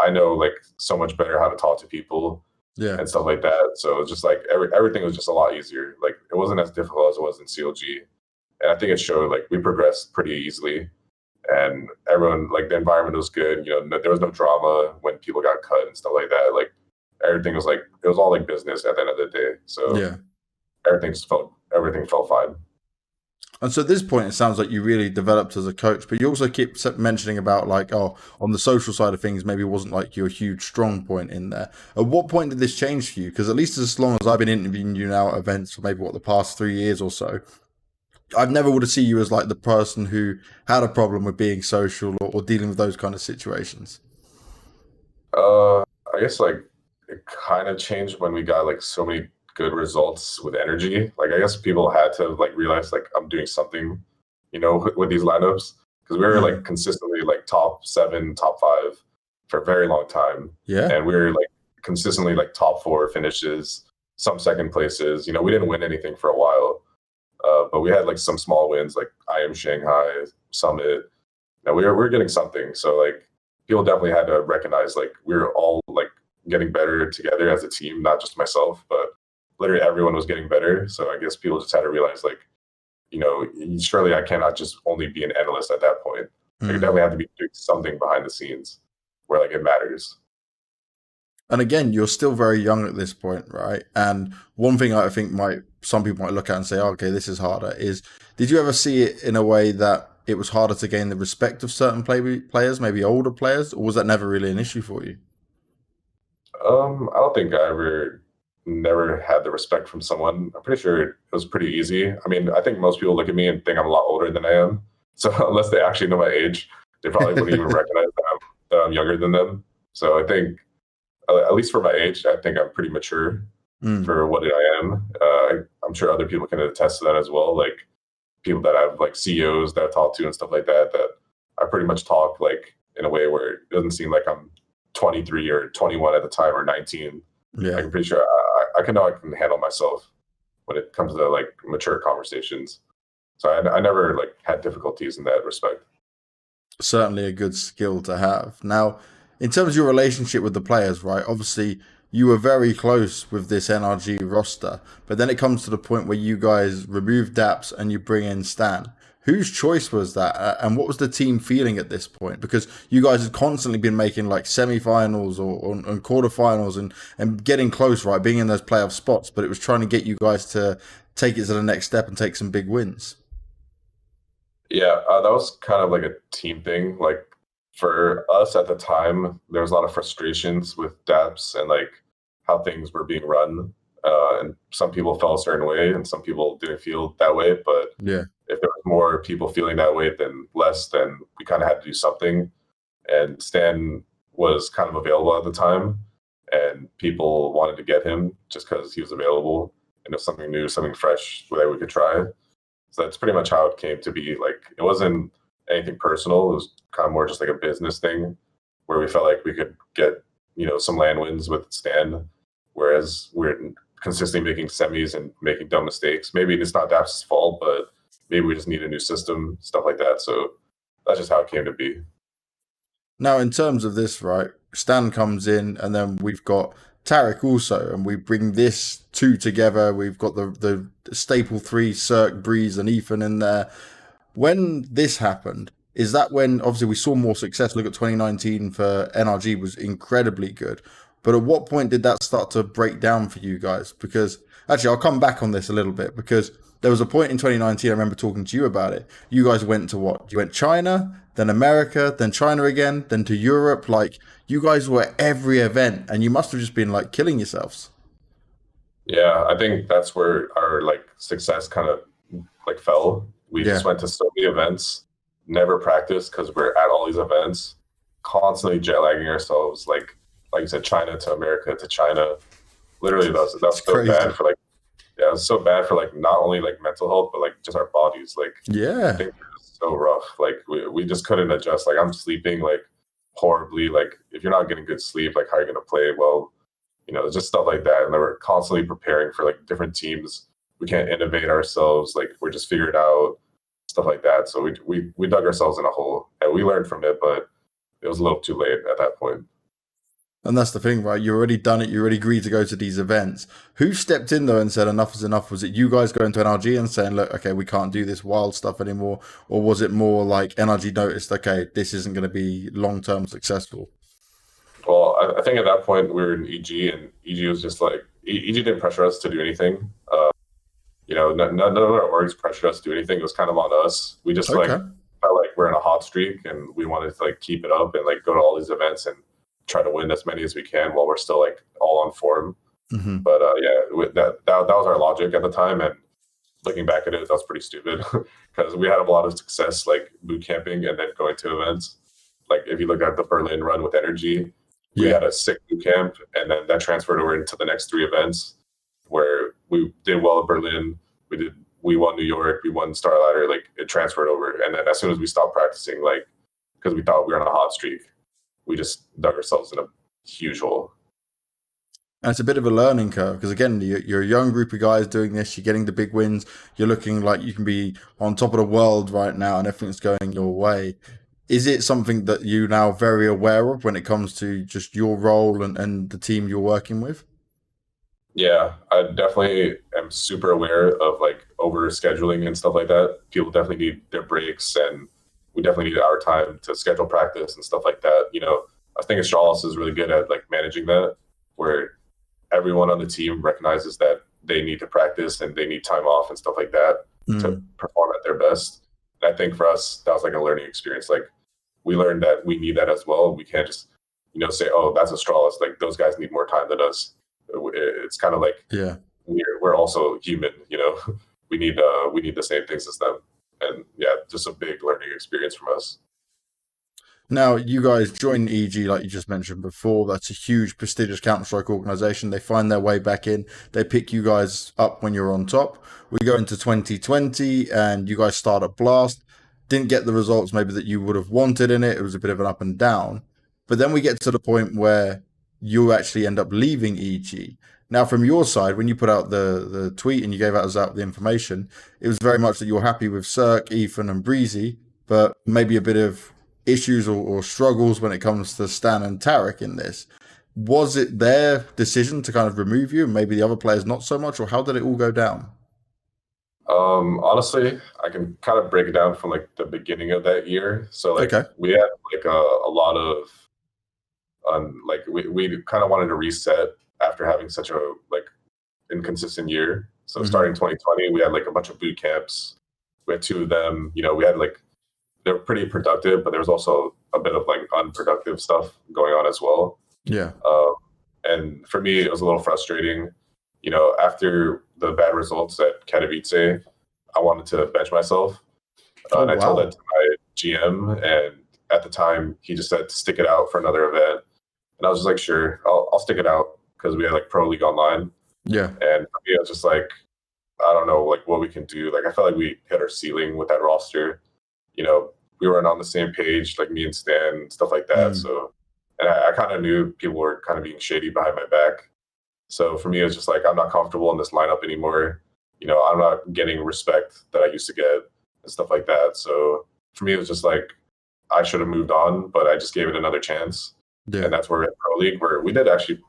Speaker 2: I know like so much better how to talk to people
Speaker 1: Yeah.
Speaker 2: and stuff like that. So it's just like everything was just a lot easier. Like it wasn't as difficult as it was in CLG, and I think it showed. Like we progressed pretty easily, and everyone like the environment was good. There was no drama when people got cut and stuff like that. Like everything was like it was all like business at the end of the day. So
Speaker 1: Yeah.
Speaker 2: everything felt fine.
Speaker 1: And so at this point, it sounds like you really developed as a coach, but you also keep mentioning about like, oh, on the social side of things, maybe it wasn't like your huge strong point in there. At what point did this change for you? Because at least as long as I've been interviewing you now at events for maybe the past 3 years or so, I've never would have seen you as like the person who had a problem with being social or dealing with those kind of situations.
Speaker 2: I guess like it kind of changed when we got like so many good results with energy. Like I guess people had to like realize like I'm doing something, with these lineups because we were like consistently like top 7, top 5 for a very long time.
Speaker 1: Yeah.
Speaker 2: And we were like consistently like top 4 finishes, some second places. We didn't win anything for a while, but we had like some small wins like I Am Shanghai, Summit. We were getting something. So like people definitely had to recognize like we were all like getting better together as a team, not just myself, but literally everyone was getting better. So I guess people just had to realize like, surely I cannot just only be an analyst at that point. I definitely have to be doing something behind the scenes where like it matters.
Speaker 1: And again, you're still very young at this point, right? And one thing I think some people might look at and say, oh, okay, this is harder, is did you ever see it in a way that it was harder to gain the respect of certain players, maybe older players, or was that never really an issue for you?
Speaker 2: I don't think I ever never had the respect from someone. I'm pretty sure it was pretty easy. I mean, I think most people look at me and think I'm a lot older than I am. So unless they actually know my age, they probably wouldn't even recognize that I'm younger than them. So I think, at least for my age, I think I'm pretty mature for what I am. I'm sure other people can attest to that as well. Like people that have like CEOs that I talk to and stuff like that, that I pretty much talk like in a way where it doesn't seem like I'm 23 or 21 at the time or 19.
Speaker 1: Yeah.
Speaker 2: I'm pretty sure I can know I can handle myself when it comes to like mature conversations. So I never like had difficulties in that respect.
Speaker 1: Certainly a good skill to have. Now, in terms of your relationship with the players, right? Obviously, you were very close with this NRG roster, but then it comes to the point where you guys remove Daps and you bring in Stan. Whose choice was that, and what was the team feeling at this point? Because you guys had constantly been making like semi-finals or quarterfinals and getting close, right? Being in those playoff spots, but it was trying to get you guys to take it to the next step and take some big wins.
Speaker 2: Yeah, that was kind of like a team thing. Like for us at the time, there was a lot of frustrations with Daps and like how things were being run. And some people felt a certain way, and some people didn't feel that way. But
Speaker 1: Yeah,
Speaker 2: if there was more people feeling that way than less, then we kind of had to do something. And Stan was kind of available at the time, and people wanted to get him just because he was available, and it was something new, something fresh that we could try. So that's pretty much how it came to be. Like it wasn't anything personal. It was kind of more just like a business thing where we felt like we could get, some land wins with Stan, whereas we're consistently making semis and making dumb mistakes. Maybe it's not Daps' fault, but maybe we just need a new system, stuff like that. So that's just how it came to be.
Speaker 1: now, in terms of this, right, Stan comes in, and then we've got Tarek also, and we bring this two together. We've got the staple three, Cirque, Breeze, and Ethan in there. When this happened, is that when obviously we saw more success? Look at 2019 for NRG was incredibly good. But at what point did that start to break down for you guys? Because actually, I'll come back on this a little bit because there was a point in 2019, I remember talking to you about it. You guys went to what? You went China, then America, then China again, then to Europe. Like, you guys were at every event and you must have just been like killing yourselves.
Speaker 2: Yeah, I think that's where our like success kind of like fell. We
Speaker 1: Yeah,
Speaker 2: just went to so many events, never practiced because we're at all these events, constantly jet lagging ourselves. Like you said, China to America to China. Literally,
Speaker 1: it's
Speaker 2: that's so bad
Speaker 1: crazy.
Speaker 2: for like yeah, it's so bad for like not only like mental health but like just our bodies. Like
Speaker 1: Yeah,
Speaker 2: things are just so rough. Like we just couldn't adjust. Like I'm sleeping like horribly. Like if you're not getting good sleep, like how are you gonna play well? Just stuff like that. And then we're constantly preparing for like different teams. We can't innovate ourselves. Like we're just figured out stuff like that. So we dug ourselves in a hole and we learned from it, but it was a little too late at that point.
Speaker 1: and that's the thing, right? You already done it. You already agreed to go to these events. Who stepped in though and said enough is enough? Was it you guys going to NRG and saying, look, okay, we can't do this wild stuff anymore? Or was it more like NRG noticed, okay, this isn't going to be long term successful?
Speaker 2: Well, I think at that point we were in EG, and EG was just like EG didn't pressure us to do anything. None of our orgs pressured us to do anything. It was kind of on us. We just like
Speaker 1: Okay.
Speaker 2: felt like we're in a hot streak, and we wanted to like keep it up and like go to all these events and try to win as many as we can while we're still like all on form.
Speaker 1: Hmm.
Speaker 2: But yeah, that was our logic at the time, and looking back at it, that was pretty stupid because we had a lot of success like boot camping and then going to events. Like if you look at the Berlin run with Energy, we
Speaker 1: Yeah.
Speaker 2: had a sick boot camp, and then that transferred over into the next three events where we did well at Berlin. We won New York, we won Star Ladder, like it transferred over. And then as soon as we stopped practicing, like because we thought we were on a hot streak, we just dug ourselves in a huge hole.
Speaker 1: And it's a bit of a learning curve because again, you're a young group of guys doing this. You're getting the big wins. You're looking like you can be on top of the world right now, and everything's going your way. Is it something that you now very aware of when it comes to just your role and the team you're working with?
Speaker 2: Yeah, I definitely am super aware of like over scheduling and stuff like that. People definitely need their breaks, and we definitely need our time to schedule practice and stuff like that. I think Astralis is really good at like managing that, where everyone on the team recognizes that they need to practice and they need time off and stuff like that to
Speaker 1: Mm,
Speaker 2: perform at their best. And I think for us, that was like a learning experience. Like we learned that we need that as well. We can't just, say, oh, that's Astralis. Like those guys need more time than us. It's kind of like
Speaker 1: yeah.
Speaker 2: we're also human. We need the same things as them. And yeah, just a big learning experience from us.
Speaker 1: Now, you guys join EG, like you just mentioned before. That's a huge, prestigious Counter Strike organization. They find their way back in. They pick you guys up when you're on top. We go into 2020, and you guys start at Blast. Didn't get the results maybe that you would have wanted in it. It was a bit of an up and down. But then we get to the point where you actually end up leaving EG. Now, from your side, when you put out the tweet and you gave us out the information, it was very much that you're happy with Cirque, Ethan, and Breezy, but maybe a bit of issues or struggles when it comes to Stan and Tarek in this. Was it their decision to kind of remove you and maybe the other players not so much, or how did it all go down?
Speaker 2: Honestly, I can kind of break it down from like the beginning of that year. So like
Speaker 1: Okay.
Speaker 2: we had like a lot of like we kind of wanted to reset after having such a like inconsistent year. So starting 2020, we had like a bunch of boot camps. We had two of them. You know, we had like they were pretty productive, but there was also a bit of like unproductive stuff going on as well.
Speaker 1: Yeah.
Speaker 2: And for me, it was a little frustrating. You know, after the bad results at Katowice, I wanted to bench myself. And I told that to my GM, and at the time, he just said to stick it out for another event. And I was just like, sure, I'll stick it out because we had like Pro League Online.
Speaker 1: Yeah.
Speaker 2: And for me, I was just like, I don't know, like what we can do. Like I felt like we hit our ceiling with that roster. You know, we weren't on the same page, like me and Stan and stuff like that. So, and I kind of knew people were kind of being shady behind my back. So for me, it was just like, I'm not comfortable in this lineup anymore. You know, I'm not getting respect that I used to get and stuff like that. So for me, it was just like, I should have moved on, but I just gave it another chance. Yeah. And that's where we're at Pro League, where we did actually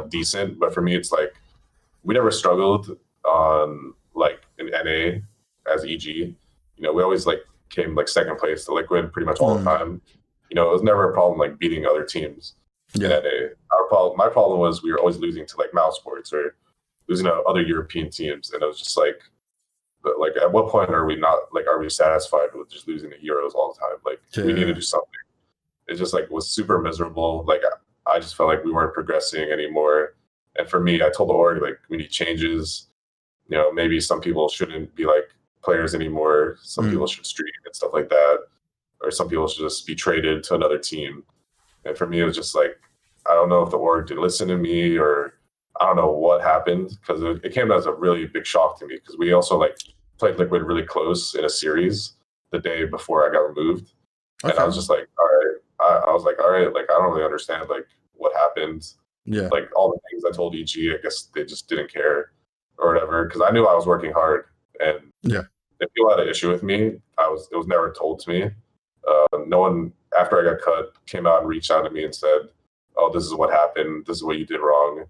Speaker 2: decent. But for me, it's like, we never struggled on like an NA as EG. You know, we always like came like second place to Liquid pretty much all the time. You know, it was never a problem like beating other teams. Yeah. My problem was we were always losing to like Mouse Sports or losing to other European teams, and it was just like at what point are we satisfied with just losing to Euros all the time? Like we need to do something. It just like was super miserable. Like I just felt like we weren't progressing anymore. And for me, I told the org like we need changes. You know, maybe some people shouldn't be like players anymore. Some people should stream and stuff like that, or some people should just be traded to another team. And for me, it was just like, I don't know if the org did listen to me or I don't know what happened, because it came as a really big shock to me, because we also like played Liquid really close in a series the day before I got removed. Okay. And I was just like, all right. I was like, all right, like I don't really understand like what happened. Yeah. Like all the things I told EG, I guess they just didn't care or whatever, because I knew I was working hard. And if people had an issue with me, it was never told to me. No one, after I got cut, came out and reached out to me and said, oh, this is what happened. This is what you did wrong.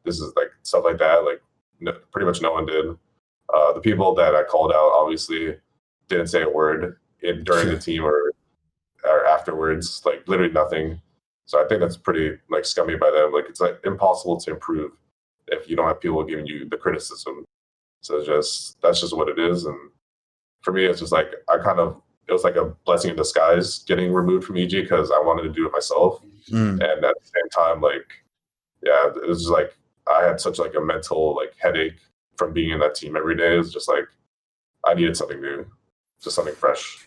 Speaker 2: This is like stuff like that. Like pretty much no one did. The people that I called out obviously didn't say a word during the team or afterwards, like literally nothing. So I think that's pretty like scummy by them. Like it's like impossible to improve if you don't have people giving you the criticism. So that's just what it is. And for me, it's just like it was like a blessing in disguise getting removed from EG, because I wanted to do it myself. And at the same time, like, yeah, it was just like I had such like a mental like headache from being in that team every day. It was just like I needed something new, just something fresh.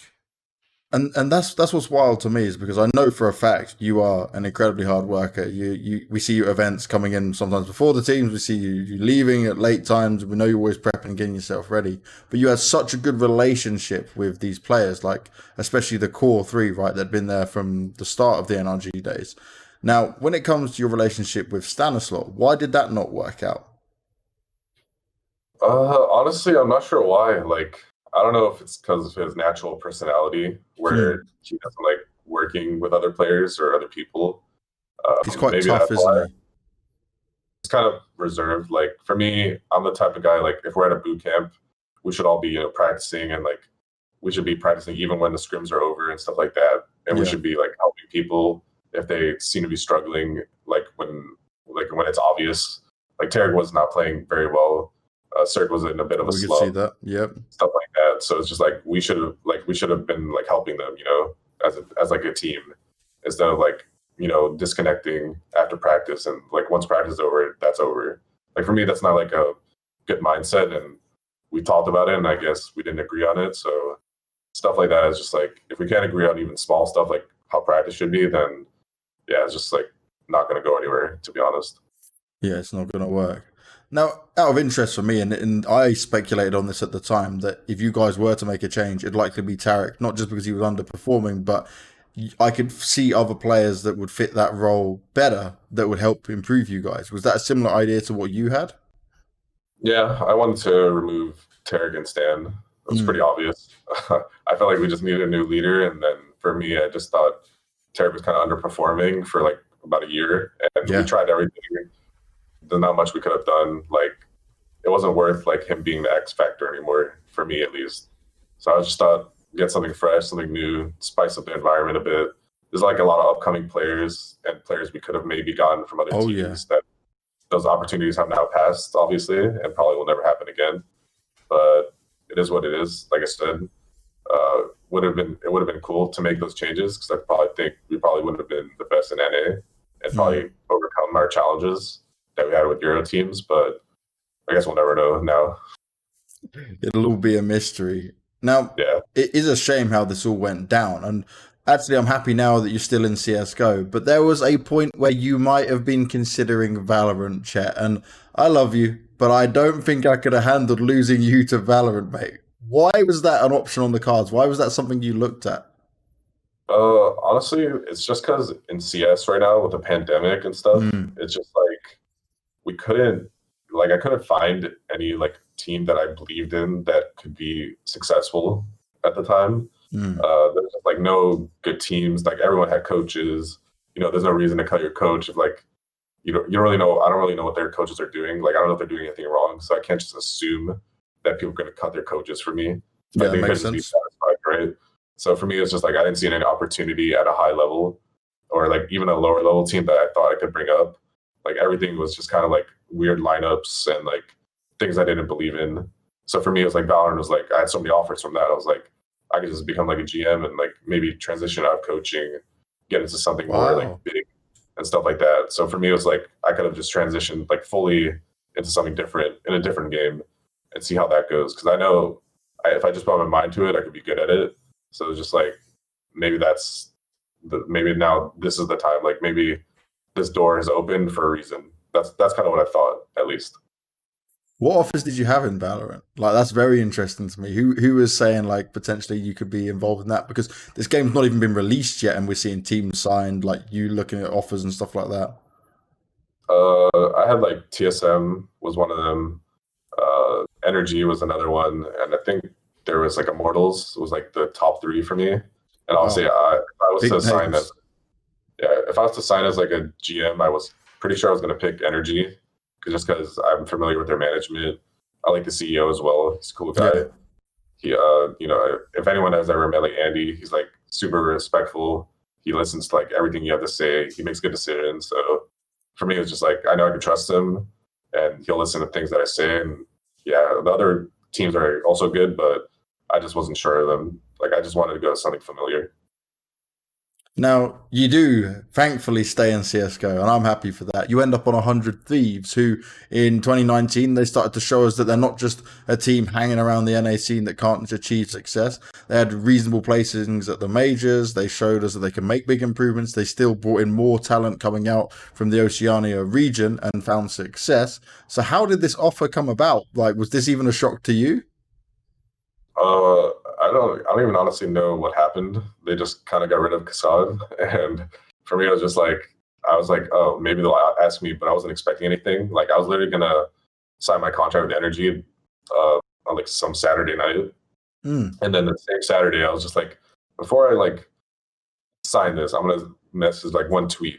Speaker 1: And that's what's wild to me, is because I know for a fact you are an incredibly hard worker. We see you at events coming in sometimes before the teams. We see you leaving at late times. We know you're always prepping and getting yourself ready. But you had such a good relationship with these players, like especially the core three, right? That'd been there from the start of the NRG days. Now, when it comes to your relationship with Stanislaw, why did that not work out?
Speaker 2: Honestly, I'm not sure why. Like, I don't know if it's because of his natural personality, where he doesn't like working with other players or other people.
Speaker 1: He's quite tough, isn't he?
Speaker 2: He's kind of reserved. Like for me, I'm the type of guy, like if we're at a boot camp, we should all be practicing, and like we should be practicing even when the scrims are over and stuff like that. And we should be like helping people if they seem to be struggling, like when it's obvious. Like Tarek was not playing very well. Cirque was in a bit of a slump.
Speaker 1: We could see that. Yep.
Speaker 2: Stuff like that. So it's just like we should have been like helping them, as like a team, instead of like, disconnecting after practice, and like once practice is over, that's over. Like for me, that's not like a good mindset, and we talked about it, and I guess we didn't agree on it. So stuff like that is just like, if we can't agree on even small stuff like how practice should be, then yeah, it's just like not going to go anywhere, to be honest.
Speaker 1: Yeah, it's not going to work. Now, out of interest for me, and I speculated on this at the time, that if you guys were to make a change, it'd likely be Tarek, not just because he was underperforming, but I could see other players that would fit that role better that would help improve you guys. Was that a similar idea to what you had?
Speaker 2: Yeah, I wanted to remove Tarek and Stan. It was pretty obvious. I felt like we just needed a new leader, and then for me, I just thought Tarek was kind of underperforming for like about a year, and we
Speaker 1: Yeah.
Speaker 2: tried everything. There's not much we could have done. Like it wasn't worth like him being the X factor anymore for me, at least. So I just thought get something fresh, something new, spice up the environment a bit. There's like a lot of upcoming players and players we could have maybe gotten from other
Speaker 1: Oh yeah.
Speaker 2: teams that those opportunities have now passed, obviously, and probably will never happen again. But it is what it is. Like I said, it would have been cool to make those changes because I probably think we probably would have been the best in NA and probably overcome our challenges that we had with Euro teams. But I guess we'll never know now.
Speaker 1: It'll all be a mystery. Now,
Speaker 2: Yeah.
Speaker 1: it is a shame how this all went down. And actually, I'm happy now that you're still in CSGO. But there was a point where you might have been considering Valorant, Chet. And I love you, but I don't think I could have handled losing you to Valorant, mate. Why was that an option on the cards? Why was that something you looked at?
Speaker 2: Honestly, it's just because in CS right now with the pandemic and stuff, it's just like we couldn't like I couldn't find any like team that I believed in that could be successful at the time. There's just, like no good teams. Like everyone had coaches. You know, there's no reason to cut your coach if like you don't really know. I don't really know what their coaches are doing. Like I don't know if they're doing anything wrong. So I can't just assume that people are going to cut their coaches for me.
Speaker 1: Yeah,
Speaker 2: I think
Speaker 1: makes
Speaker 2: they'd just be
Speaker 1: sense.
Speaker 2: satisfied, right? So for me, it's just like I didn't see any opportunity at a high level or like even a lower level team that I thought I could bring up. Like everything was just kind of like weird lineups and like things I didn't believe in. So for me, it was like Valorant was like I had so many offers from that. I was like, I could just become like a GM and like maybe transition out of coaching, get into something more like
Speaker 1: Wow.
Speaker 2: big and stuff like that. So for me, it was like I could have just transitioned like fully into something different in a different game and see how that goes. Because I know if I just put my mind to it, I could be good at it. So it's just like maybe maybe now this is the time. Like maybe this door is open for a reason. That's kind of what I thought, at least.
Speaker 1: What offers did you have in Valorant? Like that's very interesting to me. Who was saying like potentially you could be involved in that because this game's not even been released yet, and we're seeing teams signed. Like you looking at offers and stuff like that.
Speaker 2: I had like TSM was one of them. Energy was another one, and I think there was like Immortals was like the top three for me. And obviously,
Speaker 1: Wow,
Speaker 2: if I was
Speaker 1: big
Speaker 2: to sign as
Speaker 1: names.
Speaker 2: if I was to sign as like a GM, I was pretty sure I was going to pick Energy because I'm familiar with their management. I like the CEO as well. He's a cool guy.
Speaker 1: Yeah.
Speaker 2: He, you know, if anyone has ever met like Andy, he's like super respectful. He listens to like everything you have to say. He makes good decisions. So for me, it's just like I know I can trust him, and he'll listen to things that I say. And yeah, the other teams are also good, but I just wasn't sure of them. Like I just wanted to go to something familiar.
Speaker 1: Now you do thankfully stay in CS:GO, and I'm happy for that. You end up on 100 Thieves, who in 2019 they started to show us that they're not just a team hanging around the NA scene that can't achieve success. They had reasonable placings at the majors. They showed us that they can make big improvements. They still brought in more talent coming out from the Oceania region and found success. So how did this offer come about? Like, was this even a shock to you?
Speaker 2: I don't even honestly know what happened. They just kind of got rid of Kassad, and for me, it was just like I was like, oh, maybe they'll ask me, but I wasn't expecting anything. Like I was literally gonna sign my contract with Energy on like some Saturday night, and then the same Saturday, I was just like, before I like sign this, I'm gonna message like one tweet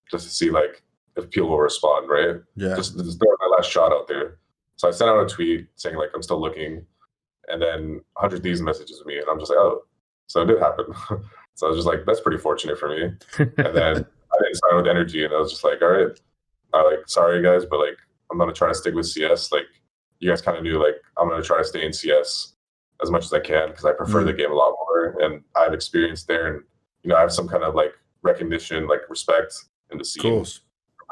Speaker 2: just to see like if people will respond, right?
Speaker 1: Yeah.
Speaker 2: Just throw my last shot out there. So I sent out a tweet saying like I'm still looking. And then 100 Thieves messages me, and I'm just like, oh, so it did happen. So I was just like, that's pretty fortunate for me. And then I didn't sign with Energy, and I was just like, all right, like, sorry guys, but like, I'm gonna try to stick with CS. Like, you guys kind of knew, like, I'm gonna try to stay in CS as much as I can because I prefer the game a lot more, and I have experience there, and you know, I have some kind of like recognition, like respect in the
Speaker 1: Of
Speaker 2: scene,
Speaker 1: course.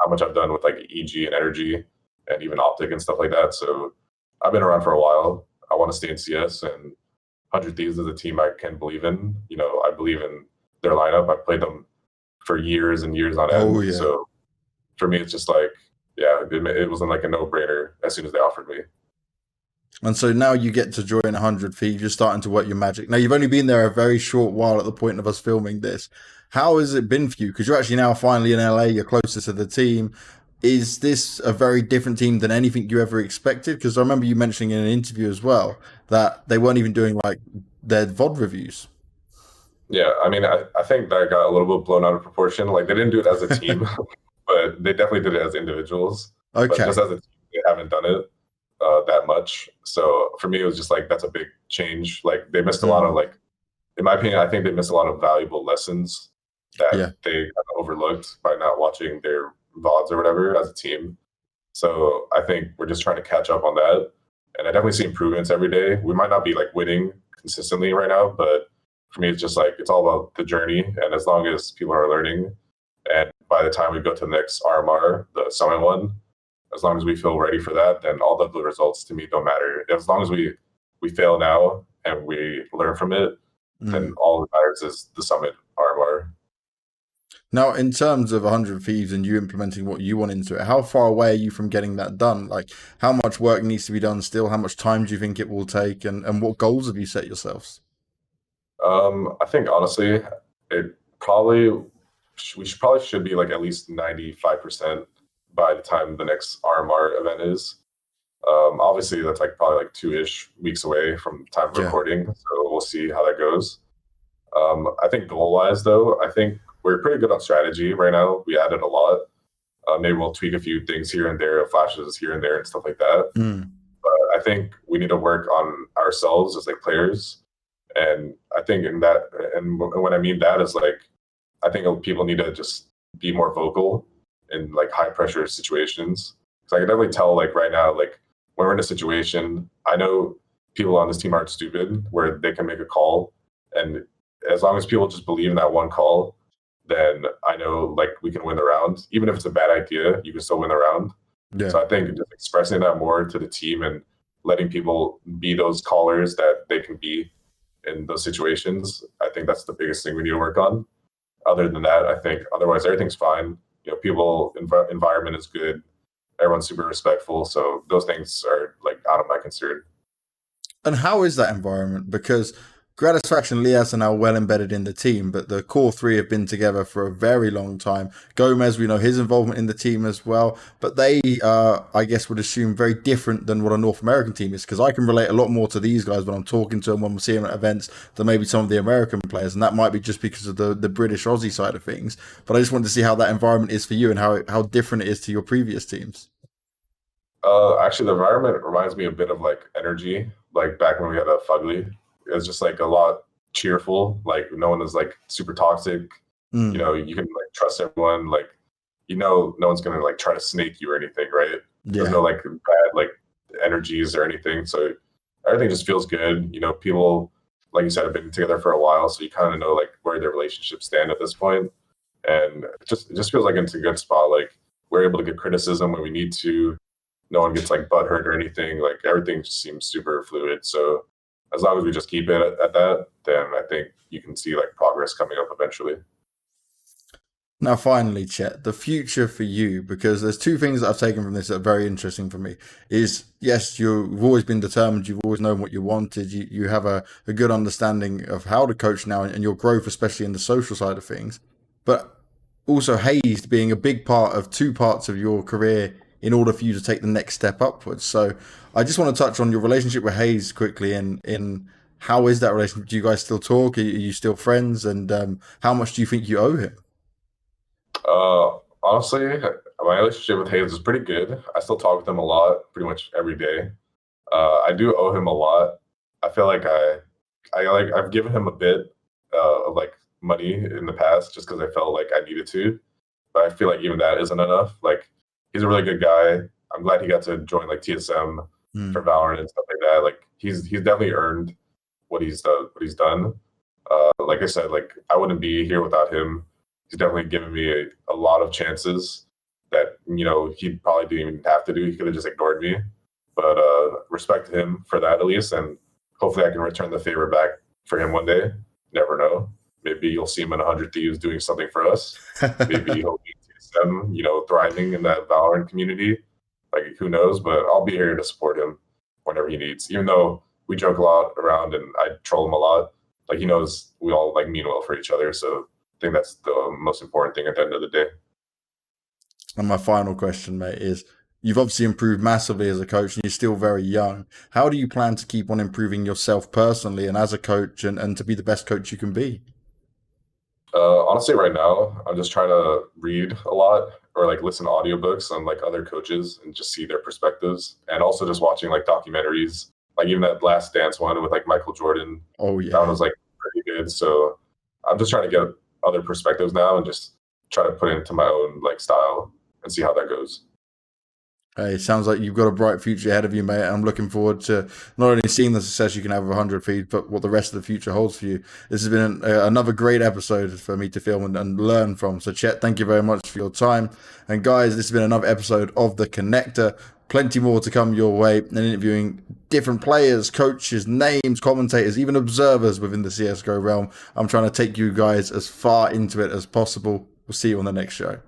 Speaker 2: how much I've done with like EG and Energy, and even Optic and stuff like that. So I've been around for a while. I want to stay in CS, and 100 Thieves is a team I can believe in. You know, I believe in their lineup. I've played them for years and years on
Speaker 1: Oh
Speaker 2: end.
Speaker 1: yeah.
Speaker 2: So for me, it's just like, yeah, it wasn't like a no brainer as soon as they offered me.
Speaker 1: And so now you get to join 100 Thieves. You're starting to work your magic. Now, you've only been there a very short while at the point of us filming this. How has it been for you? Because you're actually now finally in LA. You're closer to the team. Is this a very different team than anything you ever expected? Because I remember you mentioning in an interview as well that they weren't even doing like their VOD reviews.
Speaker 2: Yeah, I mean, I think that got a little bit blown out of proportion. Like they didn't do it as a team, but they definitely did it as individuals. But
Speaker 1: Okay.
Speaker 2: just as a team, they haven't done it that much. So for me, it was just like that's a big change. Like they missed a lot of like, in my opinion, I think they missed a lot of valuable lessons that
Speaker 1: Yeah.
Speaker 2: they kind of overlooked by not watching their VODs or whatever as a team. So I think we're just trying to catch up on that. And I definitely see improvements every day. We might not be like winning consistently right now, but for me, it's just like it's all about the journey. And as long as people are learning, and by the time we go to the next RMR, the summit one, as long as we feel ready for that, then all the results to me don't matter. As long as we fail now and we learn from it, then all that matters is the summit RMR.
Speaker 1: Now, in terms of 100 Thieves and you implementing what you want into it, how far away are you from getting that done? Like, how much work needs to be done still? How much time do you think it will take? And what goals have you set yourselves?
Speaker 2: I think honestly, it probably we should probably should be like at least 95% by the time the next RMR event is. Obviously, that's like probably like 2-ish weeks away from time of recording, so we'll see how that goes. I think goal wise, though, I think we're pretty good on strategy right now. We added a lot. Maybe we'll tweak a few things here and there, flashes here and there, and stuff like that. But I think we need to work on ourselves as like players. And I think in that, and what I mean that is like, I think people need to just be more vocal in like high pressure situations. Because I can definitely tell like right now, like when we're in a situation, I know people on this team aren't stupid where they can make a call. And as long as people just believe in that one call, then I know like we can win the round. Even if it's a bad idea, you can still win the round.
Speaker 1: Yeah.
Speaker 2: So I think just expressing that more to the team and letting people be those callers that they can be in those situations, I think that's the biggest thing we need to work on. Other than that, I think otherwise everything's fine. You know, people environment is good. Everyone's super respectful. So those things are like out of my concern.
Speaker 1: And how is that environment? Because Gratisfaction and Lias are now well embedded in the team, but the core three have been together for a very long time. Gomez, we know his involvement in the team as well, but they, I guess, would assume very different than what a North American team is, because I can relate a lot more to these guys when I'm talking to them, when I'm seeing them at events, than maybe some of the American players, and that might be just because of the British Aussie side of things. But I just wanted to see how that environment is for you and how different it is to your previous teams.
Speaker 2: Actually, the environment reminds me a bit of like energy, like back when we had a Fugly. It's just like a lot cheerful. Like no one is like super toxic. You know, you can like trust everyone. Like you know, no one's gonna like try to snake you or anything, right? There's no like bad like energies or anything. So everything just feels good. You know, people like you said have been together for a while, so you kind of know like where their relationships stand at this point. And it just feels like it's a good spot. Like we're able to get criticism when we need to. No one gets like butthurt or anything. Like everything just seems super fluid. So as long as we just keep it at that, then I think you can see like progress coming up eventually.
Speaker 1: Now, finally, Chet, the future for you, because there's two things that I've taken from this that are very interesting for me. Is yes, you've always been determined, you've always known what you wanted, you have a good understanding of how to coach now and your growth, especially in the social side of things. But also Hayes being a big part of two parts of your career in order for you to take the next step upwards. So I just want to touch on your relationship with Hayes quickly in how is that relationship? Do you guys still talk? Are you still friends? And how much do you think you owe him?
Speaker 2: Honestly, my relationship with Hayes is pretty good. I still talk with him a lot, pretty much every day. I do owe him a lot. I feel like I've given him a bit of like money in the past just because I felt like I needed to, but I feel like even that isn't enough. Like he's a really good guy. I'm glad he got to join like TSM for Valorant and stuff like that. Like he's definitely earned what he's done. Like I said, like I wouldn't be here without him. He's definitely given me a lot of chances that he probably didn't even have to do. He could have just ignored me. But respect to him for that at least, and hopefully I can return the favor back for him one day. Never know. Maybe you'll see him in 100 Thieves doing something for us. Maybe he'll be TSM, thriving in that Valorant community. Like who knows? But I'll be here to support him. whenever he needs. Even though we joke a lot around and I troll him a lot, like he knows we all like mean well for each other. So I think that's the most important thing at the end of the day.
Speaker 1: And my final question, mate, is you've obviously improved massively as a coach and you're still very young. How do you plan to keep on improving yourself personally and as a coach and to be the best coach you can be?
Speaker 2: Honestly, right now, I'm just trying to read a lot or like listen to audiobooks on like other coaches and just see their perspectives. And also just watching like documentaries, like even that Last Dance one with like Michael Jordan.
Speaker 1: Oh, yeah.
Speaker 2: That one was like pretty good. So I'm just trying to get other perspectives now and just try to put it into my own like style and see how that goes.
Speaker 1: Hey, sounds like you've got a bright future ahead of you, mate. I'm looking forward to not only seeing the success you can have with 100 feeds, but what the rest of the future holds for you. This has been another great episode for me to film and learn from. So, Chet, thank you very much for your time. And guys, this has been another episode of The Connector. Plenty more to come your way, and interviewing different players, coaches, names, commentators, even observers within the CSGO realm. I'm trying to take you guys as far into it as possible. We'll see you on the next show.